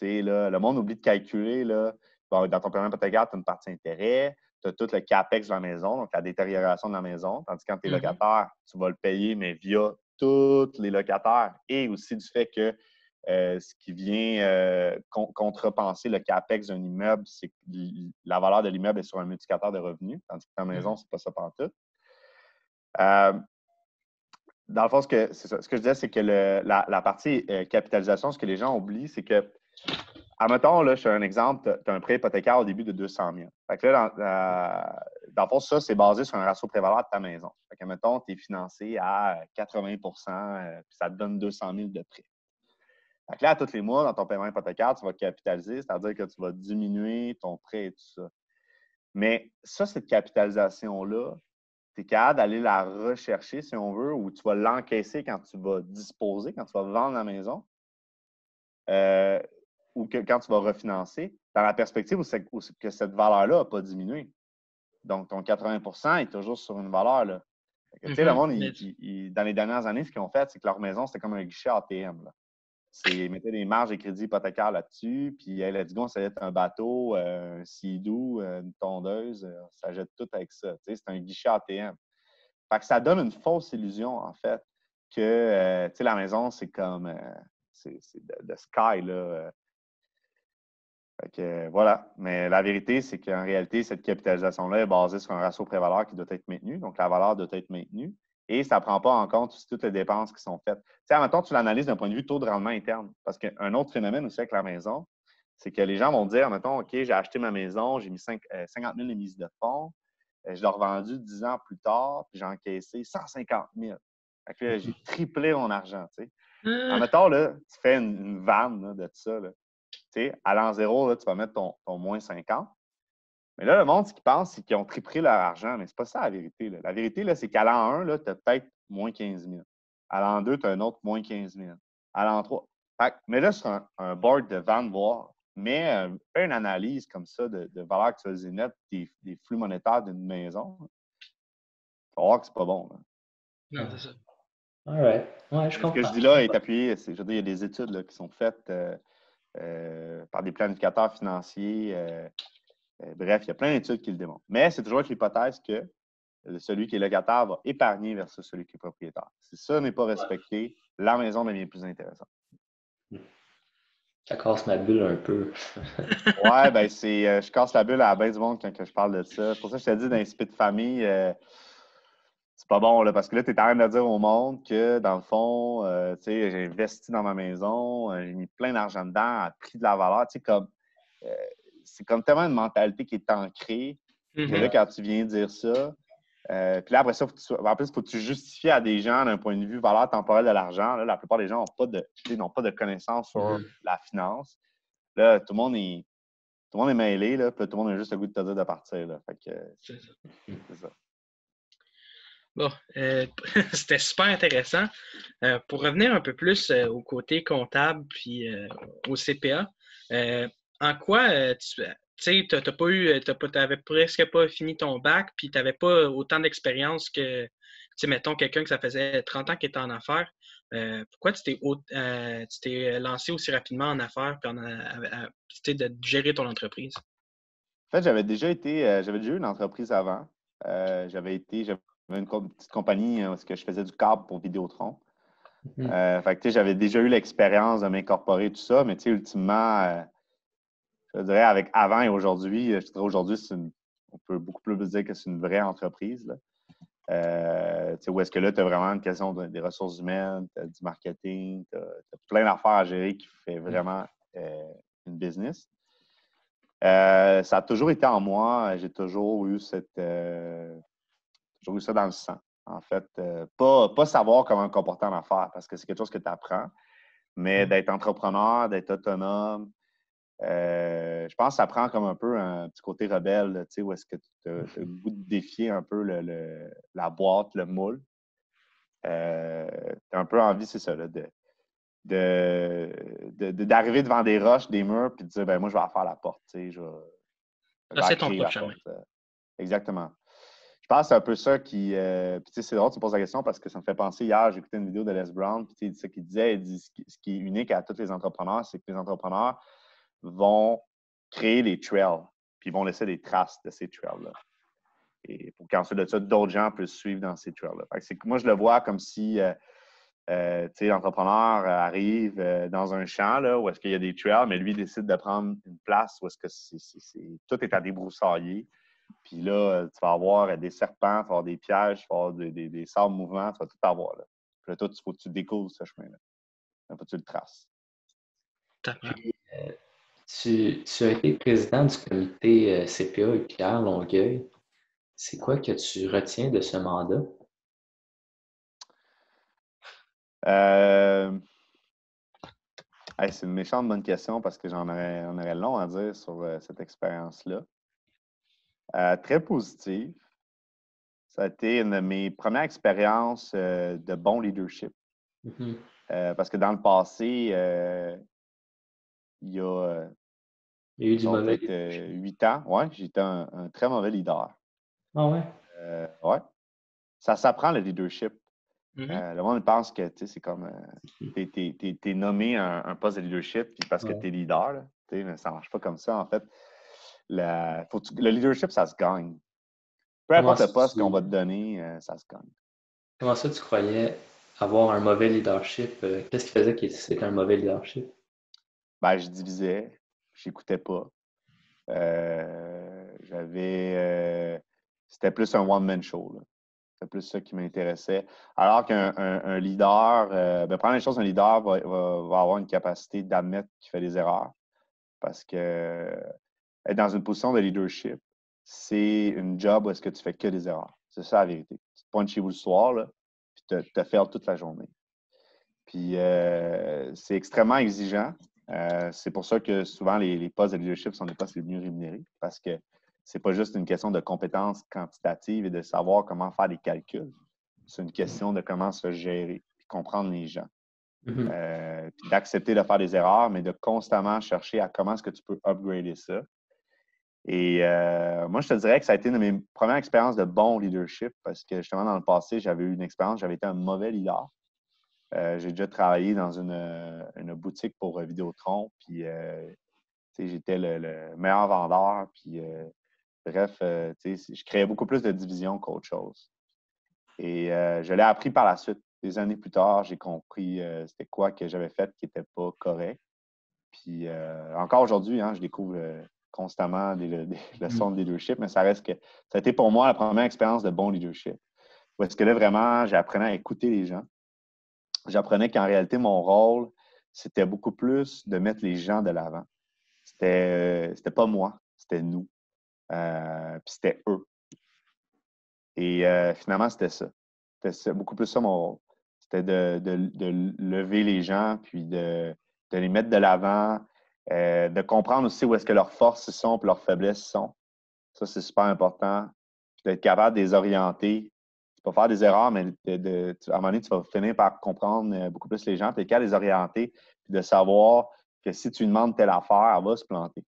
Là, le monde oublie de calculer. Là. Bon, dans ton paiement hypothécaire, tu as une partie intérêt, tu as tout le CAPEX de la maison, donc la détérioration de la maison. Tandis que quand tu es locataire, tu vas le payer, mais via tous les locataires et aussi du fait que ce qui vient contrepenser le CAPEX d'un immeuble, c'est que la valeur de l'immeuble est sur un multiplicateur de revenus, tandis que ta maison, c'est pas ça pantoute. Dans le fond, ce que je disais, c'est que la partie capitalisation, ce que les gens oublient, c'est que, admettons, là, je fais un exemple, tu as un prêt hypothécaire au début de 200 000. Fait que là, dans le fond, ça, c'est basé sur un ratio prévalent de ta maison. Fait que, admettons, tu es financé à 80 puis ça te donne 200 000 de prêt. Fait que là, tous les mois, dans ton paiement hypothécaire, tu vas capitaliser, c'est-à-dire que tu vas diminuer ton prêt et tout ça. Mais ça, cette capitalisation-là, tu es capable d'aller la rechercher, si on veut, ou tu vas l'encaisser quand tu vas disposer, quand tu vas vendre la maison, ou quand tu vas refinancer, dans la perspective où que cette valeur-là n'a pas diminué. Donc, ton 80 est toujours sur une valeur. Là. Tu sais, le monde, dans les dernières années, ce qu'ils ont fait, c'est que leur maison, c'était comme un guichet ATM. Là. Ils mettaient des marges de crédit hypothécaires là-dessus, puis hey, let's go, ça va être un bateau, un Sea-Doo, une tondeuse, ça jette tout avec ça. Tu sais, c'est un guichet ATM. Fait que ça donne une fausse illusion, en fait, que tu sais, la maison, c'est comme c'est de sky, là. Fait que voilà. Mais la vérité, c'est qu'en réalité, cette capitalisation-là est basée sur un ratio prix-valeur qui doit être maintenu. Donc, la valeur doit être maintenue. Et ça ne prend pas en compte aussi toutes les dépenses qui sont faites. Tu sais, mettons, tu l'analyses d'un point de vue taux de rendement interne. Parce qu'un autre phénomène aussi avec la maison, c'est que les gens vont dire, mettons, OK, j'ai acheté ma maison, j'ai mis 50 000 de mise de fonds, je l'ai revendu 10 ans plus tard, puis j'ai encaissé 150 000. Fait que là, j'ai triplé mon argent, tu sais. En mettons, là, tu fais une vanne là, de ça, là. Tu sais, à l'an zéro, là, tu vas mettre ton moins 50. Mais là, le monde, ce qu'ils pensent, c'est qu'ils ont triplé leur argent. Mais c'est pas ça la vérité. Là. La vérité, là, c'est qu'à l'an 1, tu as peut-être moins 15 000. À l'an 2, tu as un autre moins 15 000. À l'an 3. Mais là, sur un board de vente, voir, mais fais une analyse comme ça de valeur actualisée nette des flux monétaires d'une maison. Tu vas voir que c'est pas bon. Là. Non, c'est ça. All right. Ouais, je comprends. Ce que je dis là est appuyé. Je veux dire, il y a des études là, qui sont faites par des planificateurs financiers. Bref, il y a plein d'études qui le démontrent. Mais c'est toujours avec l'hypothèse que celui qui est locataire va épargner versus celui qui est propriétaire. Si ça n'est pas respecté, la maison devient plus intéressante. Ça casse ma bulle un peu. Ouais, ben je casse la bulle à la bain du monde quand je parle de ça. C'est pour ça que je te dis, dans les spits de famille, c'est pas bon, là, parce que là, tu es en train de dire au monde que, dans le fond, tu sais, j'ai investi dans ma maison, j'ai mis plein d'argent dedans, a pris de la valeur. Tu sais, comme, c'est comme tellement une mentalité qui est ancrée que là, quand tu viens dire ça, puis là, après ça, en plus, il faut que tu justifies à des gens d'un point de vue valeur temporelle de l'argent. Là, la plupart des gens n'ont pas de connaissances sur la finance. Là, tout le monde est mêlé, là, puis tout le monde a juste le goût de te dire de partir. Là. Fait que, c'est ça. Bon, c'était super intéressant. Pour revenir un peu plus au côté comptable puis au CPA, en quoi tu sais, t'avais presque pas fini ton bac, puis tu n'avais pas autant d'expérience que, tu sais, mettons, quelqu'un que ça faisait 30 ans qui était en affaires. Pourquoi tu t'es lancé aussi rapidement en affaires, puis de gérer ton entreprise? En fait, j'avais déjà eu une entreprise avant. J'avais une petite compagnie où je faisais du câble pour Vidéotron. Fait que, j'avais déjà eu l'expérience de m'incorporer tout ça, mais ultimement, je dirais avec avant et aujourd'hui, je dirais aujourd'hui, on peut beaucoup plus dire que c'est une vraie entreprise. Là. Où est-ce que là, tu as vraiment une question des ressources humaines, du marketing, tu as plein d'affaires à gérer qui fait vraiment une business. Ça a toujours été en moi. J'ai toujours eu ça dans le sang. En fait, pas savoir comment me comporter en affaires parce que c'est quelque chose que tu apprends, mais d'être entrepreneur, d'être autonome, je pense que ça prend comme un peu un petit côté rebelle, là, où est-ce que tu as le goût de défier un peu la boîte, le moule. Tu as un peu envie, c'est ça, là, d'arriver devant des roches, des murs, puis de dire, ben moi, je vais en faire la porte. Je vais C'est ton créer la propre chemin. porte. Exactement. Je pense que c'est un peu ça qui. Puis, c'est drôle, tu me poses la question parce que ça me fait penser. Hier, j'ai écouté une vidéo de Les Brown, puis ce qu'il disait, ce qui est unique à tous les entrepreneurs, c'est que les entrepreneurs vont créer des trails, puis ils vont laisser des traces de ces trails-là. Et pour qu'ensuite de ça, d'autres gens puissent suivre dans ces trails-là. Moi, je le vois comme si l'entrepreneur arrive dans un champ là, où est-ce qu'il y a des trails, mais lui décide de prendre une place où est-ce que tout est à débroussailler. Puis là, tu vas avoir des serpents, tu vas avoir des pièges, tu vas avoir des sables mouvants, tu vas tout avoir. Là. Puis là, toi, il faut que tu découvres ce chemin-là. Il faut que tu le traces. Puis, tu as été président du comité CPA et Pierre Longueuil. C'est quoi que tu retiens de ce mandat? C'est une méchante bonne question parce que on aurait long à dire sur cette expérience-là. Très positive. Ça a été une de mes premières expériences de bon leadership. Parce que dans le passé, il y a eu du mauvais peut-être 8 ans, ouais, j'étais un très mauvais leader. Ah ouais? Ouais. Ça s'apprend le leadership. Le monde pense que c'est comme t'es nommé un poste de leadership puis parce que tu es leader. Là, mais ça ne marche pas comme ça. En fait, le leadership, ça se gagne. Peu importe le poste qu'on va te donner, ça se gagne. Comment ça, tu croyais avoir un mauvais leadership? Qu'est-ce qui faisait que c'était un mauvais leadership? Ben, je divisais, j'écoutais pas. C'était plus un one-man show. Là. C'est plus ça qui m'intéressait. Alors qu'un leader, première des choses, un leader va avoir une capacité d'admettre qu'il fait des erreurs. Parce que être dans une position de leadership, c'est une job où est-ce que tu fais que des erreurs. C'est ça la vérité. Tu te pointes chez vous le soir, là, puis tu te fais toute la journée. Puis c'est extrêmement exigeant. C'est pour ça que souvent les postes de leadership sont les postes les mieux rémunérés parce que c'est pas juste une question de compétences quantitatives et de savoir comment faire des calculs. C'est une question de comment se gérer et comprendre les gens. Puis d'accepter de faire des erreurs, mais de constamment chercher à comment est-ce que tu peux upgrader ça. Et moi, je te dirais que ça a été une de mes premières expériences de bon leadership parce que justement, dans le passé, j'avais eu une expérience, j'avais été un mauvais leader. J'ai déjà travaillé dans une boutique pour Vidéotron, puis j'étais le meilleur vendeur, puis Bref, je créais beaucoup plus de divisions qu'autre chose. Et je l'ai appris par la suite. Des années plus tard, j'ai compris c'était quoi que j'avais fait qui n'était pas correct. Puis encore aujourd'hui, je découvre constamment des leçons de leadership, mais ça reste que ça a été pour moi la première expérience de bon leadership. Où est-ce que là, vraiment, j'apprenais à écouter les gens. J'apprenais qu'en réalité, mon rôle, c'était beaucoup plus de mettre les gens de l'avant. C'était pas moi, c'était nous. Puis c'était eux. Et finalement, c'était ça. C'était beaucoup plus ça mon rôle. C'était de lever les gens, puis de les mettre de l'avant, de comprendre aussi où est-ce que leurs forces sont et leurs faiblesses sont. Ça, c'est super important. Puis d'être capable de les orienter. Tu peux faire des erreurs, mais à un moment donné, tu vas finir par comprendre beaucoup plus les gens. Tu es capable de les orienter, puis de savoir que si tu demandes telle affaire, elle va se planter.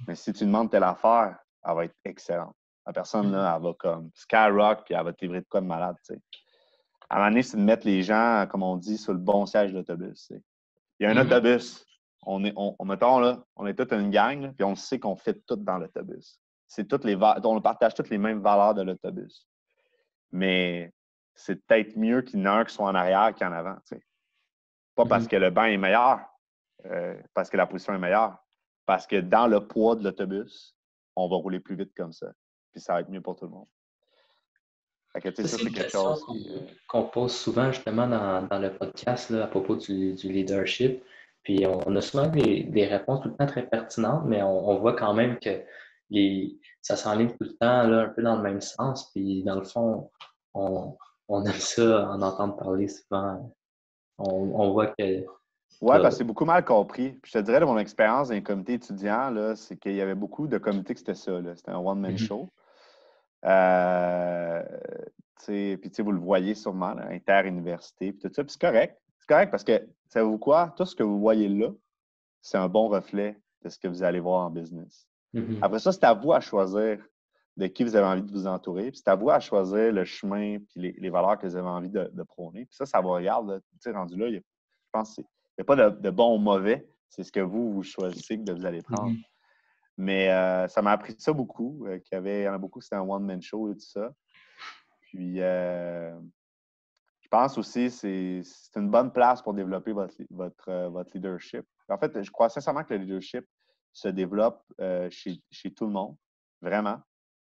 Mais si tu demandes telle affaire, elle va être excellente. La personne, là, elle va comme skyrock, puis elle va te livrer de quoi de malade. T'sais. À un moment donné, c'est de mettre les gens, comme on dit, sur le bon siège de l'autobus. Il y a un autobus. Mettons, là, on est toute une gang, là, puis on sait qu'on fait tout dans l'autobus. On partage toutes les mêmes valeurs de l'autobus. Mais c'est peut-être mieux qu'il y en a un qui soit en arrière qu'en avant. T'sais. Pas parce que le banc est meilleur, parce que la position est meilleure. Parce que dans le poids de l'autobus, on va rouler plus vite comme ça. Puis ça va être mieux pour tout le monde. Fait que, ça, c'est quelque chose qu'on pose souvent justement dans le podcast là, à propos du leadership. Puis on a souvent des réponses tout le temps très pertinentes, mais on voit quand même que ça s'enligne tout le temps là, un peu dans le même sens. Puis dans le fond, on aime ça en entendre parler souvent. On voit que oui, parce que c'est beaucoup mal compris. Puis je te dirais, de mon expérience dans les comités étudiants, là, c'est qu'il y avait beaucoup de comités que c'était ça. C'était un one-man show. Puis vous le voyez sûrement, là, inter-université, puis tout ça. Puis c'est correct. C'est correct parce que, savez-vous quoi? Tout ce que vous voyez là, c'est un bon reflet de ce que vous allez voir en business. Après ça, c'est à vous à choisir de qui vous avez envie de vous entourer. Puis c'est à vous à choisir le chemin puis les valeurs que vous avez envie de prôner. Puis ça vous regarde. Rendu là, je pense qu'il n'y a pas de bon ou mauvais. C'est ce que vous choisissez que vous allez prendre. Mais ça m'a appris ça beaucoup. Il y en a beaucoup, c'était un one-man show et tout ça. Puis, je pense aussi que c'est une bonne place pour développer votre leadership. En fait, je crois sincèrement que le leadership se développe chez tout le monde, vraiment.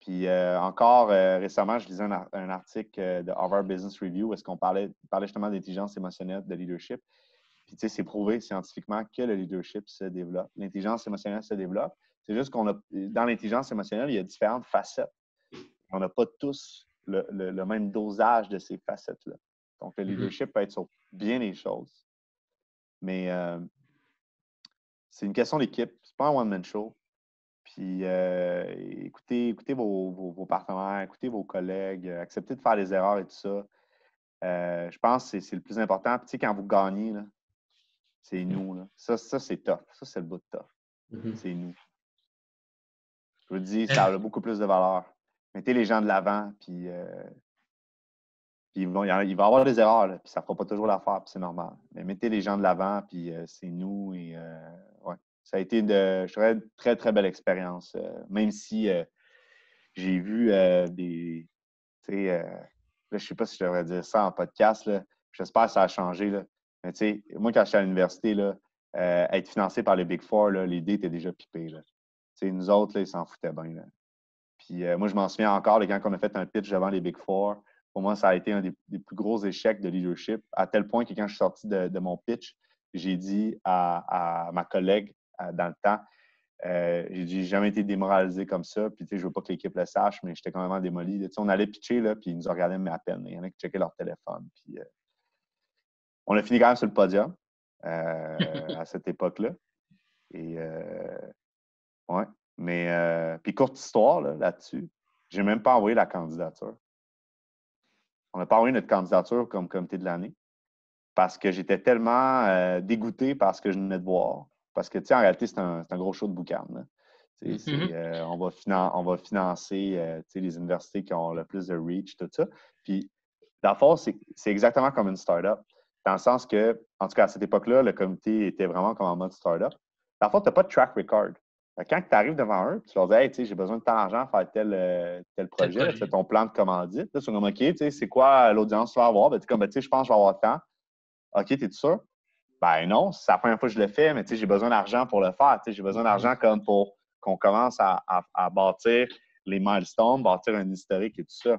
Puis encore récemment, je lisais un article de Harvard Business Review où est-ce qu'on parlait justement d'intelligence émotionnelle, de leadership. Puis, c'est prouvé scientifiquement que le leadership se développe. L'intelligence émotionnelle se développe. C'est juste dans l'intelligence émotionnelle, il y a différentes facettes. On n'a pas tous le même dosage de ces facettes-là. Donc, le leadership peut être sur bien des choses. Mais c'est une question d'équipe. C'est pas un one-man show. Puis, écoutez vos partenaires, écoutez vos collègues, acceptez de faire des erreurs et tout ça. Je pense que c'est le plus important. Puis, quand vous gagnez, là, c'est nous. Là. Ça, c'est tough. Ça, c'est le bout de tough. C'est nous. Je vous dis, ça a beaucoup plus de valeur. Mettez les gens de l'avant, puis il va y avoir des erreurs, là, puis ça ne fera pas toujours l'affaire, puis c'est normal. Mais mettez les gens de l'avant, puis c'est nous. Et ouais. Ça a été je dirais, une très, très belle expérience. Même si j'ai vu des. Là, je ne sais pas si je devrais dire ça en podcast. Là. J'espère que ça a changé. Là. Mais moi, quand j'étais à l'université, là, être financé par les Big Four, l'idée était déjà pipée. Là. Nous autres, là, ils s'en foutaient bien. Là. Puis moi, je m'en souviens encore, quand on a fait un pitch devant les Big Four, pour moi, ça a été un des plus gros échecs de leadership, à tel point que quand je suis sorti de mon pitch, j'ai dit à ma collègue dans le temps, j'ai dit, j'ai jamais été démoralisé comme ça, puis je veux pas que l'équipe le sache, mais j'étais quand même démoli. Là. On allait pitcher, là, puis ils nous regardaient mais à peine. Il y en a qui checkaient leur téléphone. Puis, on a fini quand même sur le podium à cette époque-là. Et ouais. Mais, puis courte histoire là-dessus, j'ai même pas envoyé la candidature. On n'a pas envoyé notre candidature comme comité de l'année parce que j'étais tellement dégoûté par ce que je venais de voir. Parce que, en réalité, c'est un gros show de boucan. On va financer les universités qui ont le plus de reach, tout ça. Puis, dans le fond, c'est exactement comme une start-up. Dans le sens que, en tout cas, à cette époque-là, le comité était vraiment comme en mode start-up. Dans le fond, tu n'as pas de track record. Quand tu arrives devant eux, tu leur dis, hey, tu sais, j'ai besoin de tant d'argent pour faire tel projet, projet. c'est ton plan de commandite. Là, ils sont comme, OK, tu sais, c'est quoi l'audience que tu vas avoir? Ben, tu es comme, ben, tu sais, je pense que je vais avoir tant. OK, t'es sûr? Ben non, c'est la première fois que je le fais, mais tu sais, j'ai besoin d'argent pour le faire. Tu sais, j'ai besoin d'argent comme pour qu'on commence à bâtir les milestones, bâtir un historique et tout ça.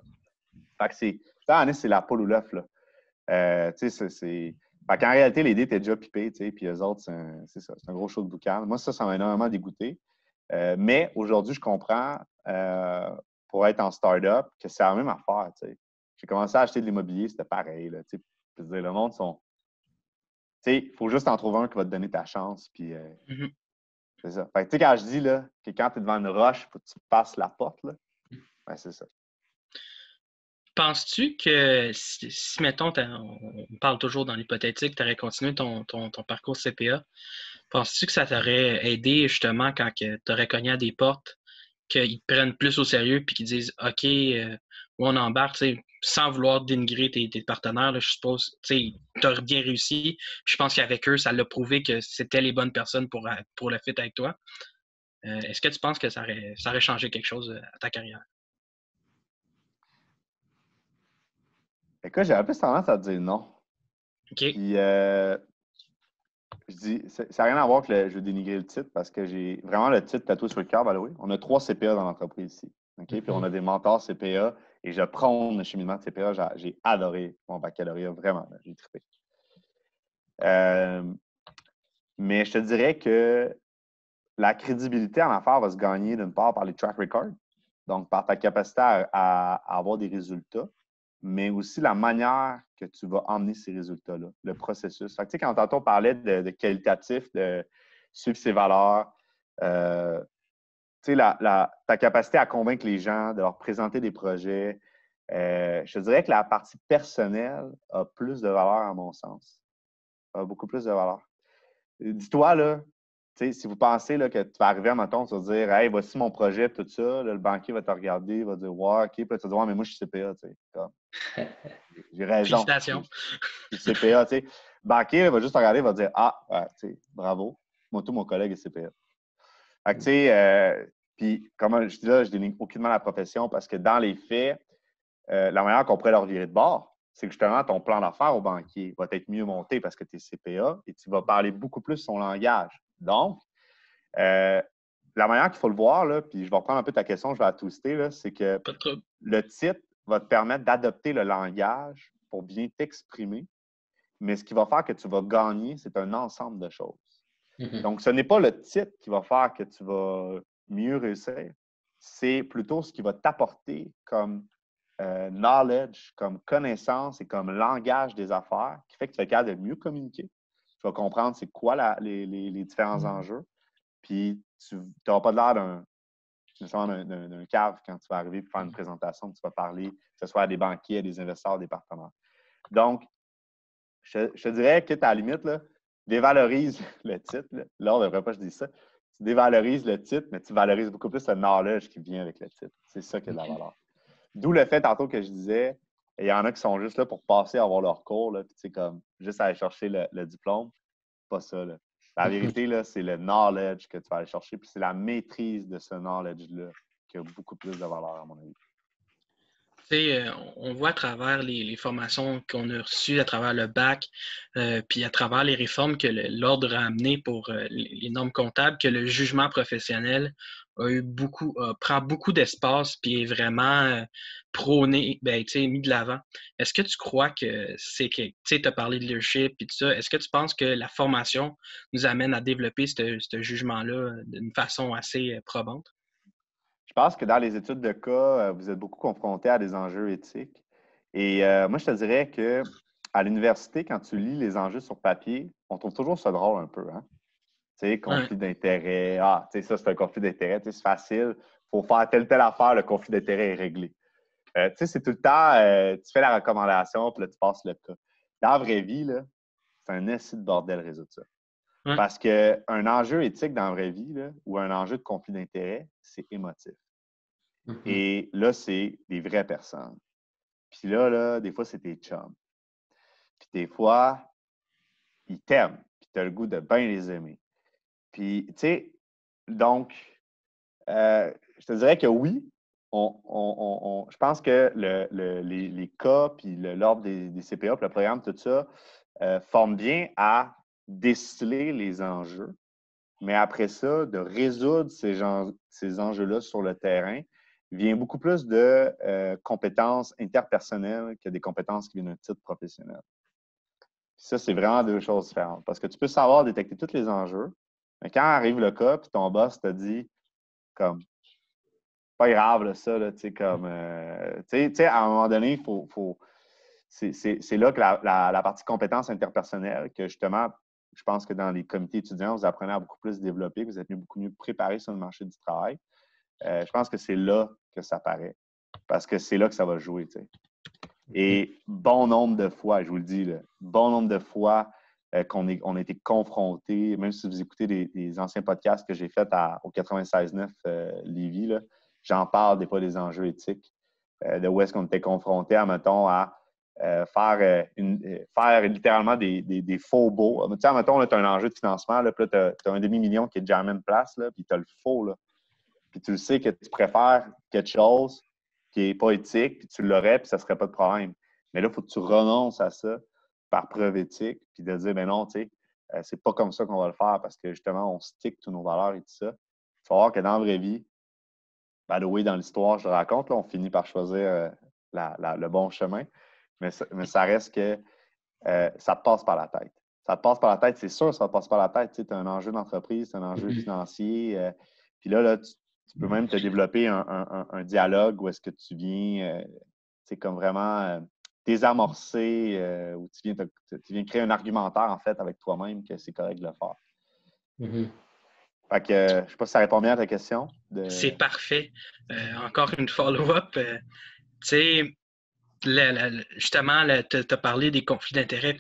Fait que c'est la poule ou l'œuf, là. Tu sais, Fait qu'en réalité, l'idée était déjà pipée, tu sais, puis eux autres, c'est un gros show de boucan. Moi, ça m'a énormément dégoûté. Mais aujourd'hui, je comprends, pour être en start-up, que c'est la même affaire, tu sais. J'ai commencé à acheter de l'immobilier, c'était pareil, là, tu sais. Je veux dire, le monde sont... Tu sais, il faut juste en trouver un qui va te donner ta chance, puis c'est ça. Fait que, tu sais, quand je dis, là, que quand tu es devant une roche, il faut que tu passes la porte, là, ben, c'est ça. Penses-tu que si mettons, on parle toujours dans l'hypothétique, tu aurais continué ton parcours CPA, penses-tu que ça t'aurait aidé justement quand tu aurais cogné à des portes, qu'ils te prennent plus au sérieux puis qu'ils disent OK, on embarque, sans vouloir dénigrer tes partenaires, là, je suppose, tu as bien réussi. Puis je pense qu'avec eux, ça l'a prouvé que c'était les bonnes personnes pour le fit avec toi. Est-ce que tu penses que ça aurait changé quelque chose à ta carrière? Écoute, j'ai un peu tendance à te dire non. OK. Puis, je dis, ça n'a rien à voir que je veux dénigrer le titre parce que j'ai vraiment le titre tatoué sur le cœur, by the way. On a 3 CPA dans l'entreprise ici. OK? Puis on a des mentors CPA et je prône le cheminement de CPA. J'ai adoré mon baccalauréat, vraiment. J'ai trippé. Mais je te dirais que la crédibilité en affaires va se gagner d'une part par les track records, donc par ta capacité à avoir des résultats, mais aussi la manière que tu vas emmener ces résultats-là, le processus. Fait que, tu sais, quand tantôt on parlait de qualitatif, de suivre ses valeurs, tu sais, ta capacité à convaincre les gens, de leur présenter des projets, je te dirais que la partie personnelle a plus de valeur à mon sens. A beaucoup plus de valeur. Dis-toi, là, si vous pensez là, que tu vas arriver à matin, tu vas dire, hey, voici mon projet, tout ça, là, le banquier va te regarder, il va dire, ouais, OK, puis là, tu vas dire, ouais, mais moi, je suis CPA, tu sais. J'ai raison. Félicitations. Je suis CPA, tu sais. Le banquier, il va juste te regarder, il va dire, ah, ouais, tu sais, bravo. Moi, tout mon collègue est CPA. Fait que, tu sais, puis, comme je dis là, je dénigre aucunement la profession parce que dans les faits, la manière qu'on pourrait leur virer de bord, c'est que justement, ton plan d'affaires au banquier va être mieux monté parce que tu es CPA et tu vas parler beaucoup plus son langage. Donc, la manière qu'il faut le voir, là, puis je vais reprendre un peu ta question, je vais la twister, là, c'est que Pas de trouble. le titre va te permettre d'adopter le langage pour bien t'exprimer, mais ce qui va faire que tu vas gagner, c'est un ensemble de choses. Donc, ce n'est pas le titre qui va faire que tu vas mieux réussir, c'est plutôt ce qui va t'apporter comme knowledge, comme connaissance et comme langage des affaires qui fait que tu vas être capable de mieux communiquer. Tu vas comprendre c'est quoi les différents enjeux. Puis tu n'auras pas de l'air d'un cave quand tu vas arriver pour faire une présentation, tu vas parler, que ce soit à des banquiers, à des investisseurs, à des partenaires. Donc, je te dirais que à la limite, là, dévalorise le titre. Là, on ne devrait pas que je dise ça. Tu dévalorises le titre, mais tu valorises beaucoup plus le knowledge qui vient avec le titre. C'est ça qui a de la valeur. D'où le fait, tantôt, que je disais, il y en a qui sont juste là pour passer à avoir leur cours, là, puis c'est comme juste aller chercher le diplôme. Pas ça, là. La vérité, là, c'est le knowledge que tu vas aller chercher, puis c'est la maîtrise de ce knowledge-là qui a beaucoup plus de valeur, à mon avis. Tu sais, on voit à travers les formations qu'on a reçues, à travers le bac, puis à travers les réformes que l'Ordre a amenées pour les normes comptables, que le jugement professionnel prend beaucoup d'espace puis est vraiment prôné, mis de l'avant. Est-ce que tu crois que tu as parlé de leadership et tout ça, est-ce que tu penses que la formation nous amène à développer ce jugement-là d'une façon assez probante? Je pense que dans les études de cas, vous êtes beaucoup confrontés à des enjeux éthiques. Et moi, je te dirais que à l'université, quand tu lis les enjeux sur papier, on trouve toujours ça drôle un peu. Hein? Tu sais, conflit d'intérêt. Ah, tu sais, ça, c'est un conflit d'intérêt. Tu sais, c'est facile. Il faut faire telle affaire, le conflit d'intérêt est réglé. Tu sais, c'est tout le temps, tu fais la recommandation, puis là, tu passes le cas. Dans la vraie vie, là, c'est un esti de bordel résoudre ça. Ouais. Parce qu'un enjeu éthique dans la vraie vie, là, ou un enjeu de conflit d'intérêt, c'est émotif. Et là, c'est des vraies personnes. Puis là, des fois, c'est tes chums. Puis des fois, ils t'aiment. Puis tu as le goût de bien les aimer. Puis, tu sais, Donc, je te dirais que oui. Je pense que les cas, puis l'ordre des CPA, puis le programme, tout ça, forment bien à déceler les enjeux. Mais après ça, de résoudre ces enjeux-là sur le terrain vient beaucoup plus de compétences interpersonnelles que des compétences qui viennent d'un titre professionnel. Puis ça, c'est vraiment deux choses différentes. Parce que tu peux savoir détecter tous les enjeux, mais quand arrive le cas, puis ton boss te dit comme pas grave, là, ça, là, tu sais, comme tu sais, à un moment donné, c'est là que la partie compétences interpersonnelles, que justement, je pense que dans les comités étudiants, vous apprenez à beaucoup plus développer, vous êtes beaucoup mieux préparé sur le marché du travail. Je pense que c'est là que ça paraît. Parce que c'est là que ça va jouer, tu sais. Et bon nombre de fois, je vous le dis, là, bon nombre de fois qu'on a été confrontés, même si vous écoutez des anciens podcasts que j'ai faits au 96.9 Lévis, là, j'en parle des fois des enjeux éthiques, de où est-ce qu'on était confrontés, mettons, à faire littéralement des faux beaux. Tu sais, mettons, tu as un enjeu de financement, là, puis là, tu as un demi-million qui est déjà à la même place, là, puis tu as le faux, là. Puis tu le sais que tu préfères quelque chose qui n'est pas éthique, puis tu l'aurais, puis ça ne serait pas de problème. Mais là, il faut que tu renonces à ça par preuve éthique, puis de dire, ben non, tu sais, c'est pas comme ça qu'on va le faire parce que justement, on stick toutes nos valeurs et tout ça. Il faut voir que dans la vraie vie, by the way, dans l'histoire, je le raconte, là, on finit par choisir le bon chemin, mais ça reste que ça te passe par la tête. Ça te passe par la tête, c'est sûr, ça te passe par la tête. Tu sais, as un enjeu d'entreprise, tu as un enjeu financier. Puis là, tu peux même te développer un dialogue où est-ce que tu viens, comme vraiment désamorcer, où tu viens créer un argumentaire, en fait, avec toi-même que c'est correct de le faire. Fait que, je ne sais pas si ça répond bien à ta question. C'est parfait. Encore une follow-up. Tu sais, justement, tu as parlé des conflits d'intérêts.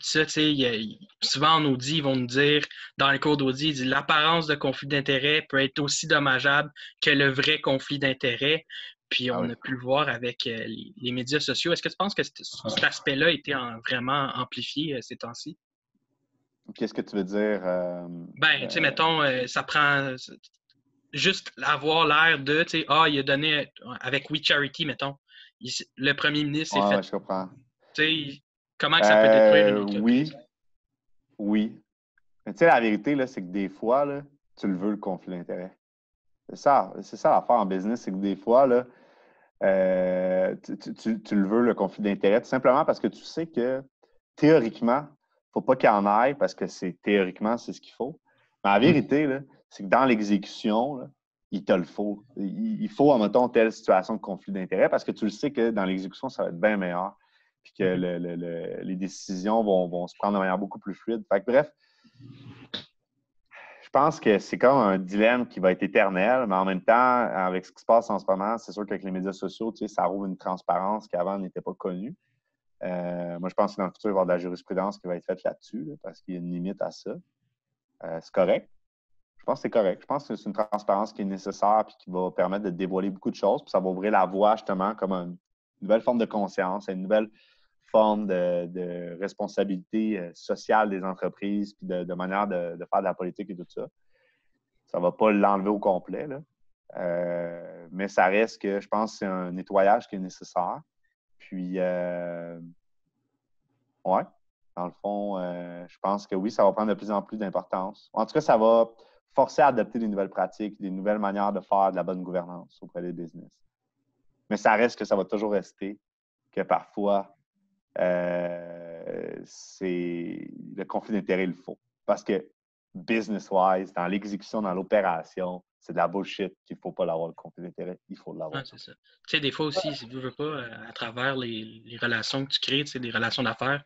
Souvent, en audit, ils vont nous dire, dans le cours d'audit, ils disent l'apparence de conflit d'intérêts peut être aussi dommageable que le vrai conflit d'intérêts. Puis on a pu le voir avec les médias sociaux. Est-ce que tu penses que cet aspect-là a été vraiment amplifié ces temps-ci? Qu'est-ce que tu veux dire? Tu sais, mettons, ça prend juste avoir l'air de, tu sais, il a donné avec We Charity, mettons. Le premier ministre s'est fait. Je comprends. Tu sais, comment que ça peut détruire une entreprise? Oui. Mais tu sais, la vérité, là, c'est que des fois, là, tu le veux, le conflit d'intérêt. C'est ça l'affaire en business, c'est que des fois, là, tu le veux, le conflit d'intérêt, tout simplement parce que tu sais que théoriquement, il ne faut pas qu'il y en aille parce que théoriquement, c'est ce qu'il faut. Mais la vérité, là, c'est que dans l'exécution, là, il te le faut. Il faut, en mettons, telle situation de conflit d'intérêt parce que tu le sais que dans l'exécution, ça va être bien meilleur. Puis que les décisions vont se prendre de manière beaucoup plus fluide. Fait que, bref, je pense que c'est comme un dilemme qui va être éternel, mais en même temps, avec ce qui se passe en ce moment, c'est sûr qu'avec les médias sociaux, tu sais, ça rouvre une transparence qui avant n'était pas connue. Moi, je pense que dans le futur, il va y avoir de la jurisprudence qui va être faite là-dessus, là, parce qu'il y a une limite à ça. C'est correct. Je pense que c'est correct. Je pense que c'est une transparence qui est nécessaire et qui va permettre de dévoiler beaucoup de choses. Puis ça va ouvrir la voie, justement, comme une nouvelle forme de conscience, une nouvelle forme de responsabilité sociale des entreprises, puis de manière de faire de la politique et tout ça. Ça ne va pas l'enlever au complet, là. Mais ça reste que je pense que c'est un nettoyage qui est nécessaire. Puis, ouais, dans le fond, je pense que oui, ça va prendre de plus en plus d'importance. En tout cas, ça va forcer à adopter des nouvelles pratiques, des nouvelles manières de faire de la bonne gouvernance auprès des business. Mais ça reste que ça va toujours rester que parfois, c'est le conflit d'intérêts, il le faut. Parce que business-wise, dans l'exécution, dans l'opération, c'est de la bullshit qu'il ne faut pas l'avoir, le conflit d'intérêts. Il faut l'avoir. Ouais, c'est ça. Tu sais, des fois aussi, si tu veux pas, à travers les relations que tu crées, tu sais, des relations d'affaires,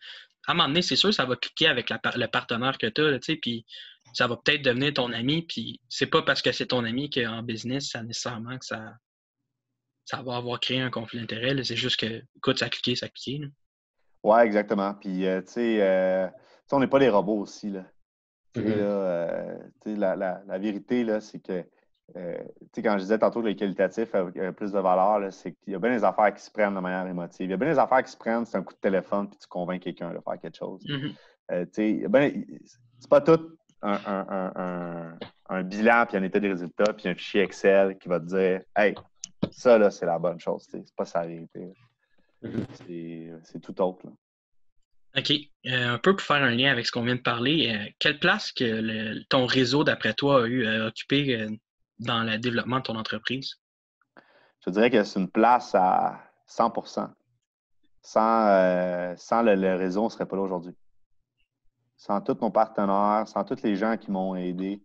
à un moment donné, c'est sûr, ça va cliquer avec le partenaire que tu as, tu sais, puis ça va peut-être devenir ton ami, puis c'est pas parce que c'est ton ami qu'en business, ça nécessairement que ça va avoir créé un conflit d'intérêts. C'est juste que, écoute, ça a cliqué, ça a cliqué. Oui, exactement. Puis, tu sais, on n'est pas des robots aussi, là. La vérité, là, c'est que, quand je disais tantôt que le qualitatif a plus de valeur, là, c'est qu'il y a bien des affaires qui se prennent de manière émotive. Il y a bien des affaires qui se prennent, c'est un coup de téléphone puis tu convaincs quelqu'un de faire quelque chose. C'est pas tout un un bilan, puis un état des résultats, puis un fichier Excel qui va te dire « Hey, ça, là, c'est la bonne chose. » C'est pas sa réalité. C'est tout autre. Là. OK. Un peu pour faire un lien avec ce qu'on vient de parler, quelle place que ton réseau, d'après toi, a eu à occuper dans le développement de ton entreprise? Je dirais que c'est une place à 100%. Sans le réseau, on ne serait pas là aujourd'hui. Sans tous nos partenaires, sans tous les gens qui m'ont aidé.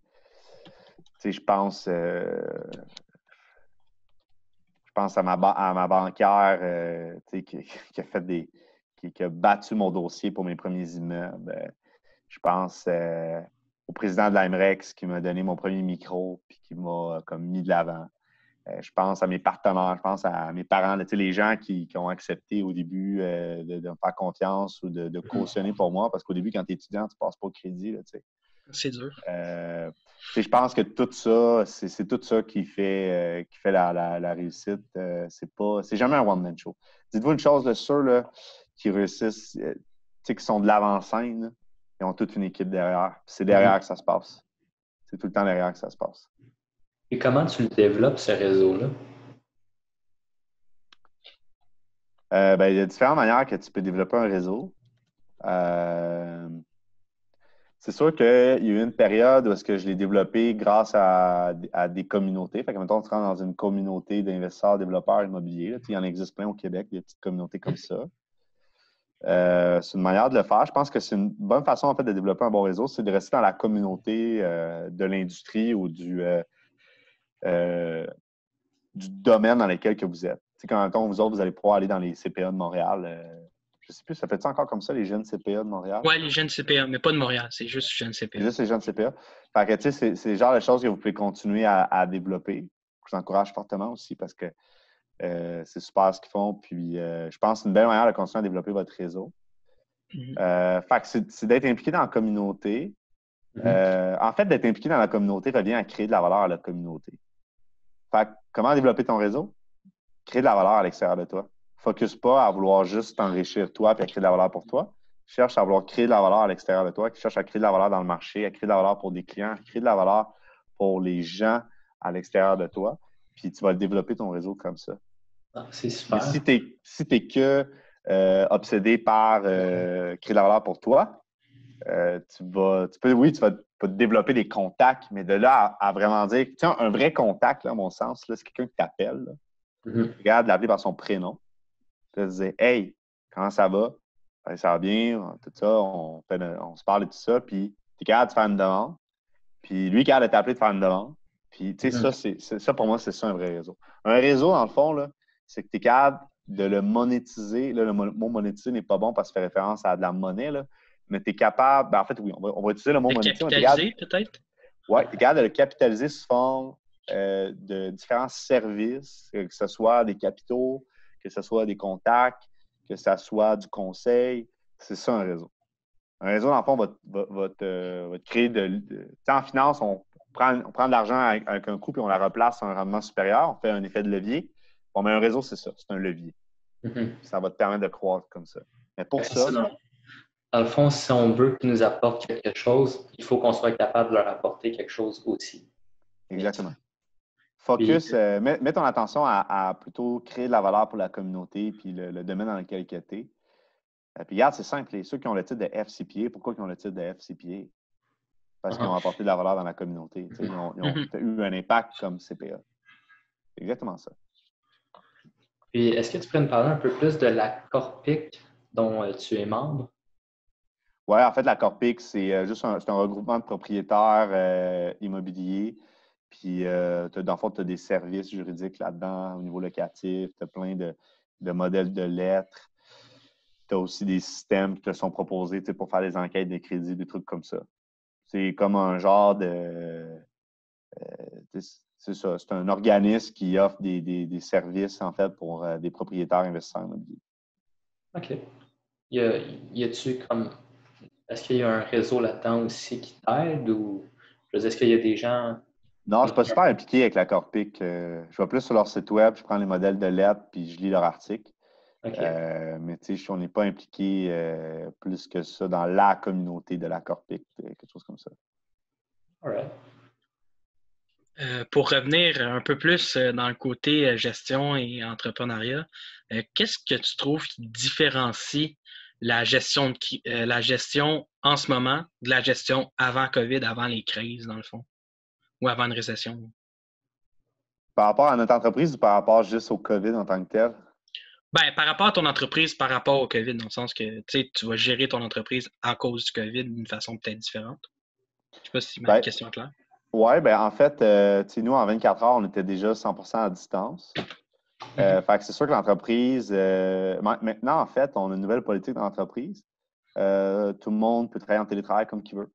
Je pense à ma banquière qui a fait qui a battu mon dossier pour mes premiers immeubles. Je pense au président de l'AMREX qui m'a donné mon premier micro et qui m'a comme mis de l'avant. Je pense à mes partenaires, je pense à mes parents, les gens qui ont accepté au début de me faire confiance ou de cautionner pour moi, parce qu'au début, quand tu es étudiant, tu ne passes pas au crédit. Là, c'est dur. Je pense que tout ça, c'est tout ça qui fait la réussite. C'est jamais un one-man show. Dites-vous une chose, ceux là, qui réussissent, qui sont de l'avant-scène, ils ont toute une équipe derrière. C'est derrière que ça se passe. C'est tout le temps derrière que ça se passe. Et comment tu le développes, ce réseau-là? Il y a différentes manières que tu peux développer un réseau. C'est sûr qu'il y a eu une période où est-ce que je l'ai développé grâce à des communautés. Fait que, mettons, tu rentres dans une communauté d'investisseurs, développeurs immobiliers. Là, il y en existe plein au Québec, des petites communautés comme ça. C'est une manière de le faire. Je pense que c'est une bonne façon, en fait, de développer un bon réseau, c'est de rester dans la communauté de l'industrie ou du domaine dans lequel que vous êtes. Quand vous autres, vous allez pouvoir aller dans les CPA de Montréal. Je ne sais plus, ça fait-tu encore comme ça, les jeunes CPA de Montréal? Oui, les jeunes CPA, mais pas de Montréal, c'est juste jeunes CPA. C'est juste les jeunes CPA. Fait que, c'est le genre de choses que vous pouvez continuer à développer. Je vous encourage fortement aussi parce que c'est super ce qu'ils font. Puis, je pense que c'est une belle manière de continuer à développer votre réseau. Fait que c'est d'être impliqué dans la communauté. En fait, d'être impliqué dans la communauté revient à créer de la valeur à la communauté. Fait que, comment développer ton réseau? Créer de la valeur à l'extérieur de toi. Focus pas à vouloir juste t'enrichir toi et à créer de la valeur pour toi. Cherche à vouloir créer de la valeur à l'extérieur de toi, cherche à créer de la valeur dans le marché, à créer de la valeur pour des clients, à créer de la valeur pour les gens à l'extérieur de toi. Puis tu vas développer ton réseau comme ça. Ah, c'est super. Mais si tu es que obsédé par créer de la valeur pour toi, tu vas te développer des contacts, mais de là à vraiment dire, tiens, un vrai contact, là, à mon sens, là, c'est quelqu'un qui t'appelle. Regarde, l'appeler par son prénom. Tu vas te dire, hey, comment ça va? Ben, ça va bien, tout ça, on se parle et tout ça, puis tu es capable de faire une demande, puis lui est capable de t'appeler de faire une demande. Puis, tu sais, ça, pour moi, c'est ça un vrai réseau. Un réseau, dans le fond, là, c'est que tu es capable de le monétiser. Là, le mot monétiser n'est pas bon parce qu'il fait référence à de la monnaie, là, mais tu es capable, ben, en fait, oui, on va utiliser le mot monétiser. Capitaliser, peut-être? Oui, tu es capable de le capitaliser sous forme de différents services, que ce soit des capitaux, que ce soit des contacts, que ce soit du conseil. C'est ça un réseau. Un réseau, dans le fond, va te créer en finance, on prend de l'argent avec un coût puis on la replace à un rendement supérieur. On fait un effet de levier. Bon, mais un réseau, c'est ça. C'est un levier. Ça va te permettre de croître comme ça. Mais pour ça... Dans le fond, si on veut qu'ils nous apportent quelque chose, il faut qu'on soit capable de leur apporter quelque chose aussi. Exactement. Focus, mets ton attention à plutôt créer de la valeur pour la communauté puis le domaine dans lequel tu es. Puis regarde, c'est simple. Ceux qui ont le titre de FCPA, pourquoi ils ont le titre de FCPA? Parce qu'ils ont apporté de la valeur dans la communauté. Ils ont eu un impact comme CPA. C'est exactement ça. Puis, est-ce que tu pourrais nous parler un peu plus de la Corpic dont tu es membre? Oui, en fait, la Corpic, c'est juste un regroupement de propriétaires immobiliers. Puis, dans le fond, tu as des services juridiques là-dedans au niveau locatif. Tu as plein de modèles de lettres. Tu as aussi des systèmes qui te sont proposés pour faire des enquêtes de crédit, des trucs comme ça. C'est comme un genre de... c'est ça, c'est un organisme qui offre des services, en fait, pour des propriétaires investisseurs immobiliers. OK. Est-ce qu'il y a un réseau là-dedans aussi qui t'aide ou est-ce qu'il y a des gens... Non, je ne suis pas super impliqué avec la Corpic. Je vais plus sur leur site web, je prends les modèles de lettres puis je lis leur article. Okay. Mais tu sais, on n'est pas impliqué plus que ça dans la communauté de la Corpic, quelque chose comme ça. All right. Pour revenir un peu plus dans le côté gestion et entrepreneuriat, qu'est-ce que tu trouves qui différencie la gestion en ce moment de la gestion avant COVID, avant les crises, dans le fond, ou avant une récession? Par rapport à notre entreprise ou par rapport juste au COVID en tant que tel? Ben, par rapport à ton entreprise, par rapport au COVID, dans le sens que tu vas gérer ton entreprise à cause du COVID d'une façon peut-être différente. Je ne sais pas si ma Ben, question est claire. ouais, ben en fait, nous, en 24 heures, on était déjà 100% à distance. Fait que c'est sûr que l'entreprise, maintenant, en fait, on a une nouvelle politique dans l'entreprise. Tout le monde peut travailler en télétravail comme qu'il veut.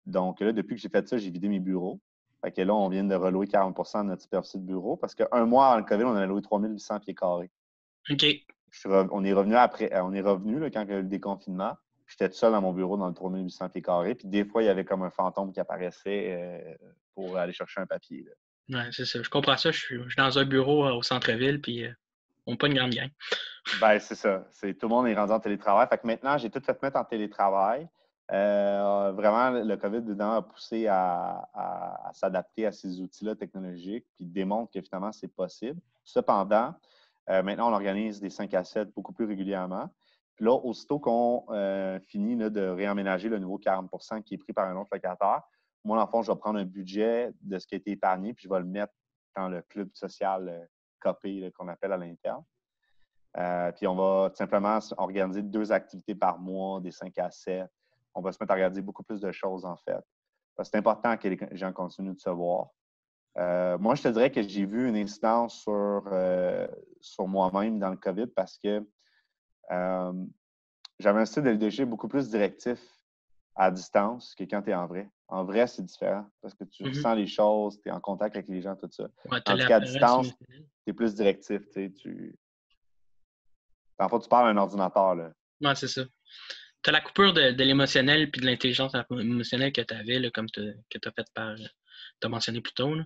Donc là, depuis que j'ai fait ça, j'ai vidé mes bureaux. Fait que là, on vient de relouer 40% de notre superficie de bureau parce qu'un mois avant le COVID, on a loué 3800 pieds carrés. OK. On est revenu après, on est revenu là, quand il y a eu le déconfinement. J'étais tout seul dans mon bureau dans le 3800 pieds carrés. Puis des fois, il y avait comme un fantôme qui apparaissait pour aller chercher un papier. Là. Ouais, c'est ça. Je comprends ça. Je suis dans un bureau au centre-ville, puis on n'a pas une grande gang. Ben, c'est ça. Tout le monde est rendu en télétravail. Fait que maintenant, j'ai tout fait mettre en télétravail. Vraiment, le COVID dedans a poussé à s'adapter à ces outils-là technologiques, puis démontre que finalement, c'est possible. Cependant, maintenant, on organise des 5 à 7 beaucoup plus régulièrement. Puis là, aussitôt qu'on finit là, de réemménager le nouveau 40% qui est pris par un autre locataire, moi, dans le fond, je vais prendre un budget de ce qui a été épargné, puis je vais le mettre dans le club social copé qu'on appelle à l'interne. Puis on va tout simplement organiser 2 activités par mois, des 5 à 7. On va se mettre à regarder beaucoup plus de choses, en fait. Parce que c'est important que les gens continuent de se voir. Moi, je te dirais que j'ai vu une incidence sur moi-même dans le COVID parce que j'avais un style de leadership beaucoup plus directif à distance que quand tu es en vrai. En vrai, c'est différent parce que tu ressens les choses, tu es en contact avec les gens, tout ça. Ouais, Tandis qu'à distance, tu es plus directif. En fait, tu parles à un ordinateur. Là. Ouais, c'est ça. Tu as la coupure de l'émotionnel puis de l'intelligence émotionnelle que tu avais, comme que tu as fait par. Tu as mentionné plus tôt. Là.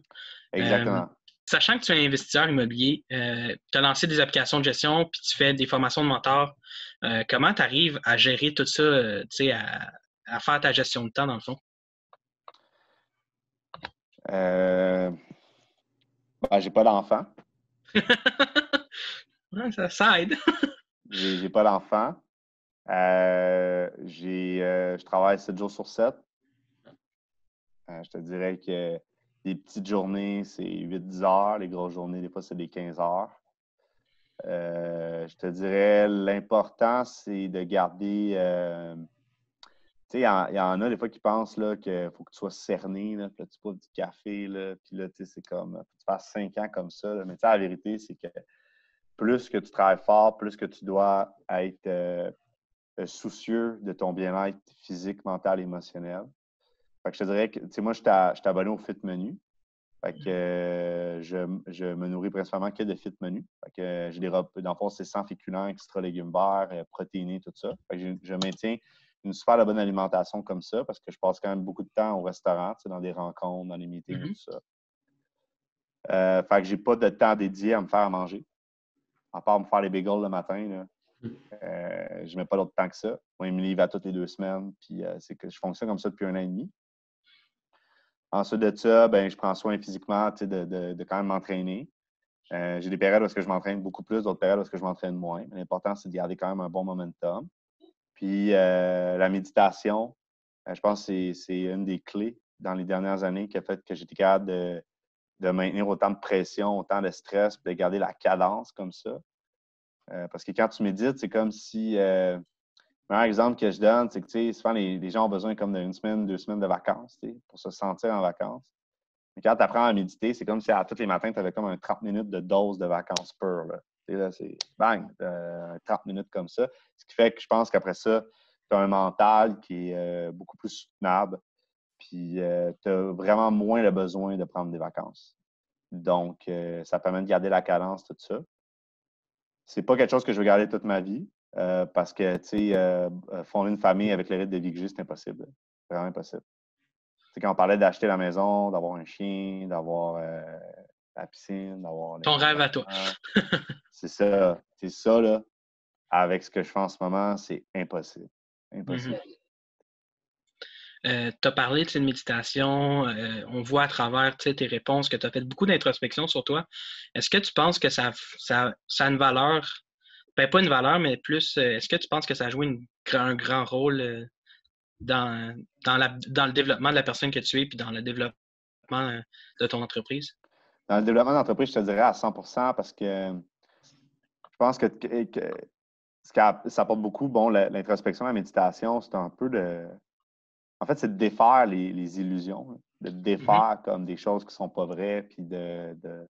Exactement. Sachant que tu es investisseur immobilier, tu as lancé des applications de gestion puis tu fais des formations de mentor, comment tu arrives à gérer tout ça, à faire ta gestion de temps, dans le fond? Ben, j'ai pas d'enfant. Ouais, ça aide. J'ai pas d'enfant. Je travaille 7 jours sur 7. Je te dirais que les petites journées, c'est 8-10 heures. Les grosses journées, des fois, c'est des 15 heures. Je te dirais, l'important, c'est de garder... tu sais, il y en a des fois qui pensent qu'il faut que tu sois cerné, là, puis là, tu bois du café, là, puis là, tu sais, c'est comme... Faut que tu fasses 5 ans comme ça. Là. Mais tu sais, la vérité, c'est que plus que tu travailles fort, plus que tu dois être soucieux de ton bien-être physique, mental, émotionnel. Fait que je te dirais que, tu sais, moi, je suis abonné au Fit Menu. Fait que je me nourris principalement que de Fit Menu. Fait que j'ai dans le fond, c'est sans féculents, extra légumes verts, protéinés, tout ça. Fait que je maintiens une super bonne alimentation comme ça parce que je passe quand même beaucoup de temps au restaurant, tu sais, dans des rencontres, dans des meetings, tout ça. Fait que j'ai pas de temps dédié à me faire à manger. À part me faire les bagels le matin, là. Je ne mets pas d'autre temps que ça. Moi, il me livre à toutes les 2 semaines. Puis c'est que je fonctionne comme ça depuis 1 an et demi. Ensuite de ça, ben, je prends soin physiquement de quand même m'entraîner. J'ai des périodes où je m'entraîne beaucoup plus, d'autres périodes où je m'entraîne moins. Mais l'important, c'est de garder quand même un bon momentum. Puis la méditation, je pense que c'est une des clés dans les dernières années qui a fait que j'étais capable de maintenir autant de pression, autant de stress, puis de garder la cadence comme ça. Parce que quand tu médites, c'est comme si... le meilleur exemple que je donne, c'est que souvent les gens ont besoin comme d'une semaine, 2 semaines de vacances pour se sentir en vacances. Mais quand tu apprends à méditer, c'est comme si à tous les matins, tu avais comme un 30 minutes de dose de vacances pures. Là, c'est bang, 30 minutes comme ça. Ce qui fait que je pense qu'après ça, tu as un mental qui est beaucoup plus soutenable. Puis tu as vraiment moins le besoin de prendre des vacances. Donc, ça permet de garder la cadence, tout ça. C'est pas quelque chose que je veux garder toute ma vie parce que, tu sais, fonder une famille avec le rythme de vie que j'ai, c'est impossible. C'est vraiment impossible. C'est quand on parlait d'acheter la maison, d'avoir un chien, d'avoir la piscine, d'avoir... Ton rêve à toi. C'est ça. C'est ça, là. Avec ce que je fais en ce moment, c'est impossible. Impossible. Tu as parlé de méditation, on voit à travers tes réponses que tu as fait beaucoup d'introspection sur toi. Est-ce que tu penses que ça a une valeur, ben pas une valeur, mais plus, est-ce que tu penses que ça a joué un grand rôle dans le développement de la personne que tu es puis dans le développement de ton entreprise? Dans le développement d'entreprise, je te dirais à 100% parce que je pense que ça apporte beaucoup, bon, l'introspection, la méditation, c'est un peu de... En fait, c'est de défaire les illusions, hein, de défaire comme des choses qui ne sont pas vraies, puis d'être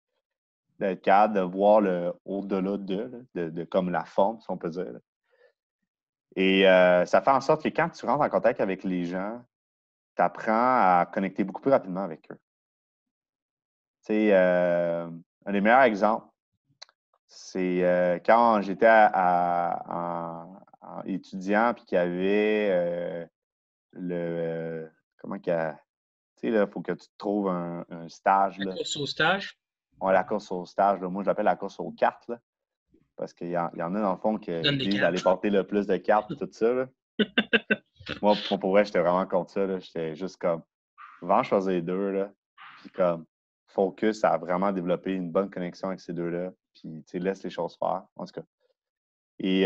capable de voir au-delà de comme la forme, si on peut dire. Là. Et ça fait en sorte que quand tu rentres en contact avec les gens, tu apprends à connecter beaucoup plus rapidement avec eux. Tu sais, un des meilleurs exemples, c'est quand j'étais en étudiant puis qu'il y avait comment qu'il y a. Tu sais, là, il faut que tu te trouves un stage. La Là. course au stage? Ouais, la course au stage. Là. Moi, je l'appelle la course aux cartes. Là, parce qu'il y en a, dans le fond, qui Donne des disent d'aller cartes. porter le plus de cartes et tout ça. Là. Moi, pour vrai, j'étais vraiment contre ça. Là. J'étais juste comme, vraiment choisir les deux. Là. Puis comme, focus à vraiment développer une bonne connexion avec ces deux-là. Puis, tu sais, laisse les choses faire. En tout cas. Et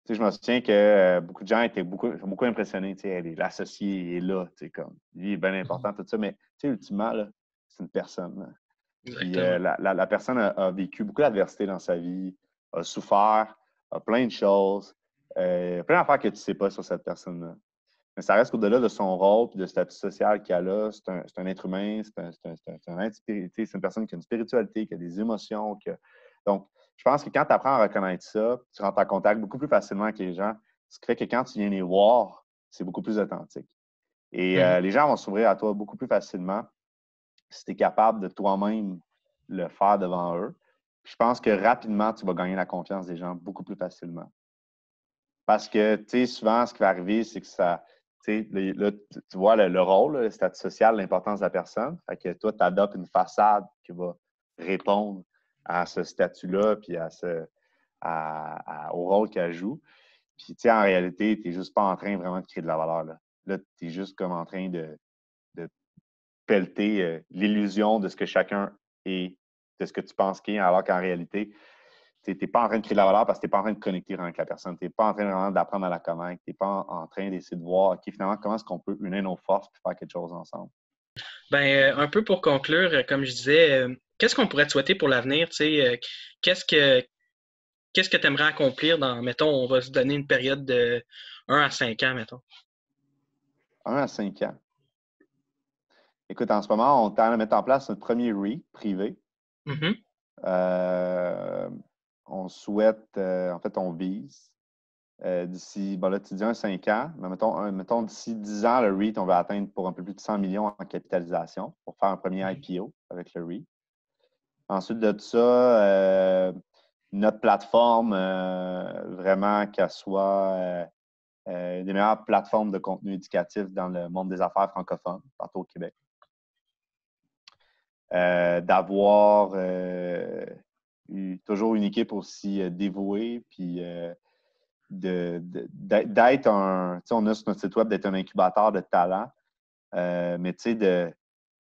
tu sais, je me souviens que beaucoup de gens étaient beaucoup impressionnés. Tu sais, l'associé est là, tu sais, comme, lui est bien important, tout ça. Mais, tu sais, ultimement, là, c'est une personne. Là. Puis Exactement. la personne a vécu beaucoup d'adversité dans sa vie, a souffert, a plein de choses, plein d'affaires que tu ne sais pas sur cette personne-là. Mais ça reste qu'au-delà de son rôle et de statut social qu'elle a, c'est un être humain, c'est un être spirituel, c'est une personne qui a une spiritualité, qui a des émotions. Donc, je pense que quand tu apprends à reconnaître ça, tu rentres en contact beaucoup plus facilement avec les gens, ce qui fait que quand tu viens les voir, c'est beaucoup plus authentique. Et les gens vont s'ouvrir à toi beaucoup plus facilement si tu es capable de toi-même le faire devant eux. Puis je pense que rapidement, tu vas gagner la confiance des gens beaucoup plus facilement. Parce que, tu sais, souvent, ce qui va arriver, c'est que ça, tu sais, là, tu vois le rôle, le statut social, l'importance de la personne. Fait que toi, tu adoptes une façade qui va répondre à ce statut-là, puis au rôle qu'elle joue. Puis, tu sais, en réalité, tu n'es juste pas en train vraiment de créer de la valeur. Là tu es juste comme en train de pelleter l'illusion de ce que chacun est, de ce que tu penses qu'il est, alors qu'en réalité, tu n'es pas en train de créer de la valeur parce que tu n'es pas en train de connecter avec la personne. Tu n'es pas en train vraiment d'apprendre à la connaître. Tu n'es pas en train d'essayer de voir, OK, finalement, comment est-ce qu'on peut unir nos forces et faire quelque chose ensemble. Ben, un peu pour conclure, comme je disais, qu'est-ce qu'on pourrait te souhaiter pour l'avenir? Qu'est-ce que tu aimerais accomplir dans, mettons, on va se donner une période de 1 à 5 ans, mettons. 1 à 5 ans. Écoute, en ce moment, on tente à mettre en place notre premier REIT privé. Mm-hmm. On souhaite, en fait, on vise d'ici, bon là, tu dis 5 ans, mais mettons d'ici 10 ans, le REIT, on va atteindre pour un peu plus de 100 millions en capitalisation pour faire un premier IPO avec le REIT. Ensuite de ça, notre plateforme, vraiment qu'elle soit des meilleures plateformes de contenu éducatif dans le monde des affaires francophones, partout au Québec. D'avoir toujours une équipe aussi dévouée, puis d'être un... Tu sais, on a sur notre site web d'être un incubateur de talent, mais tu sais,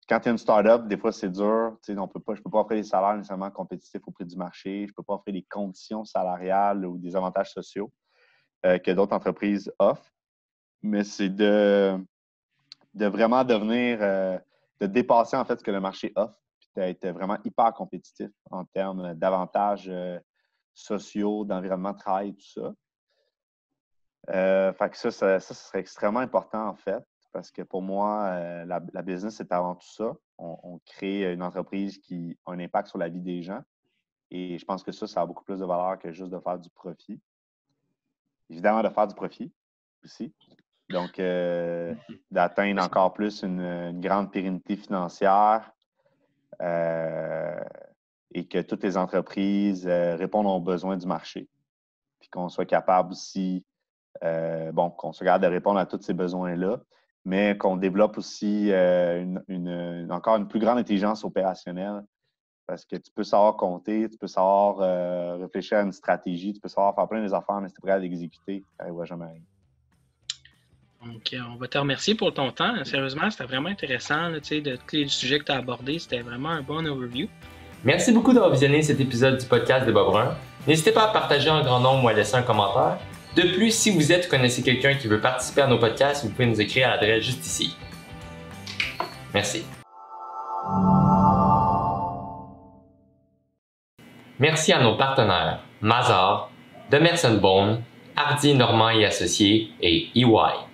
quand tu es une start-up, des fois, c'est dur. Je ne peux pas offrir des salaires nécessairement compétitifs au prix du marché. Je ne peux pas offrir des conditions salariales ou des avantages sociaux que d'autres entreprises offrent. Mais c'est de vraiment devenir, de dépasser en fait ce que le marché offre, puis d'être vraiment hyper compétitif en termes d'avantages sociaux, d'environnement de travail, tout ça. Fait que ça serait extrêmement important en fait, parce que pour moi, la business, c'est avant tout ça. On crée une entreprise qui a un impact sur la vie des gens. Et je pense que ça a beaucoup plus de valeur que juste de faire du profit. Évidemment, de faire du profit aussi. Donc, d'atteindre encore plus une grande pérennité financière et que toutes les entreprises répondent aux besoins du marché. Puis qu'on soit capable aussi, qu'on soit capable de répondre à tous ces besoins-là, mais qu'on développe aussi encore une plus grande intelligence opérationnelle parce que tu peux savoir compter, tu peux savoir réfléchir à une stratégie, tu peux savoir faire plein des affaires, mais si tu es prêt à l'exécuter, ça n'arrivera jamais à rien. Donc, on va te remercier pour ton temps. Sérieusement, c'était vraiment intéressant. Là, de tous les sujets que tu as abordés, c'était vraiment un bon overview. Merci beaucoup d'avoir visionné cet épisode du podcast des Bob Bruns. N'hésitez pas à partager un grand nombre ou à laisser un commentaire. De plus, si vous êtes ou connaissez quelqu'un qui veut participer à nos podcasts, vous pouvez nous écrire à l'adresse juste ici. Merci. Merci à nos partenaires Mazar, Demerson Bone, Hardy Normand et Associés et EY.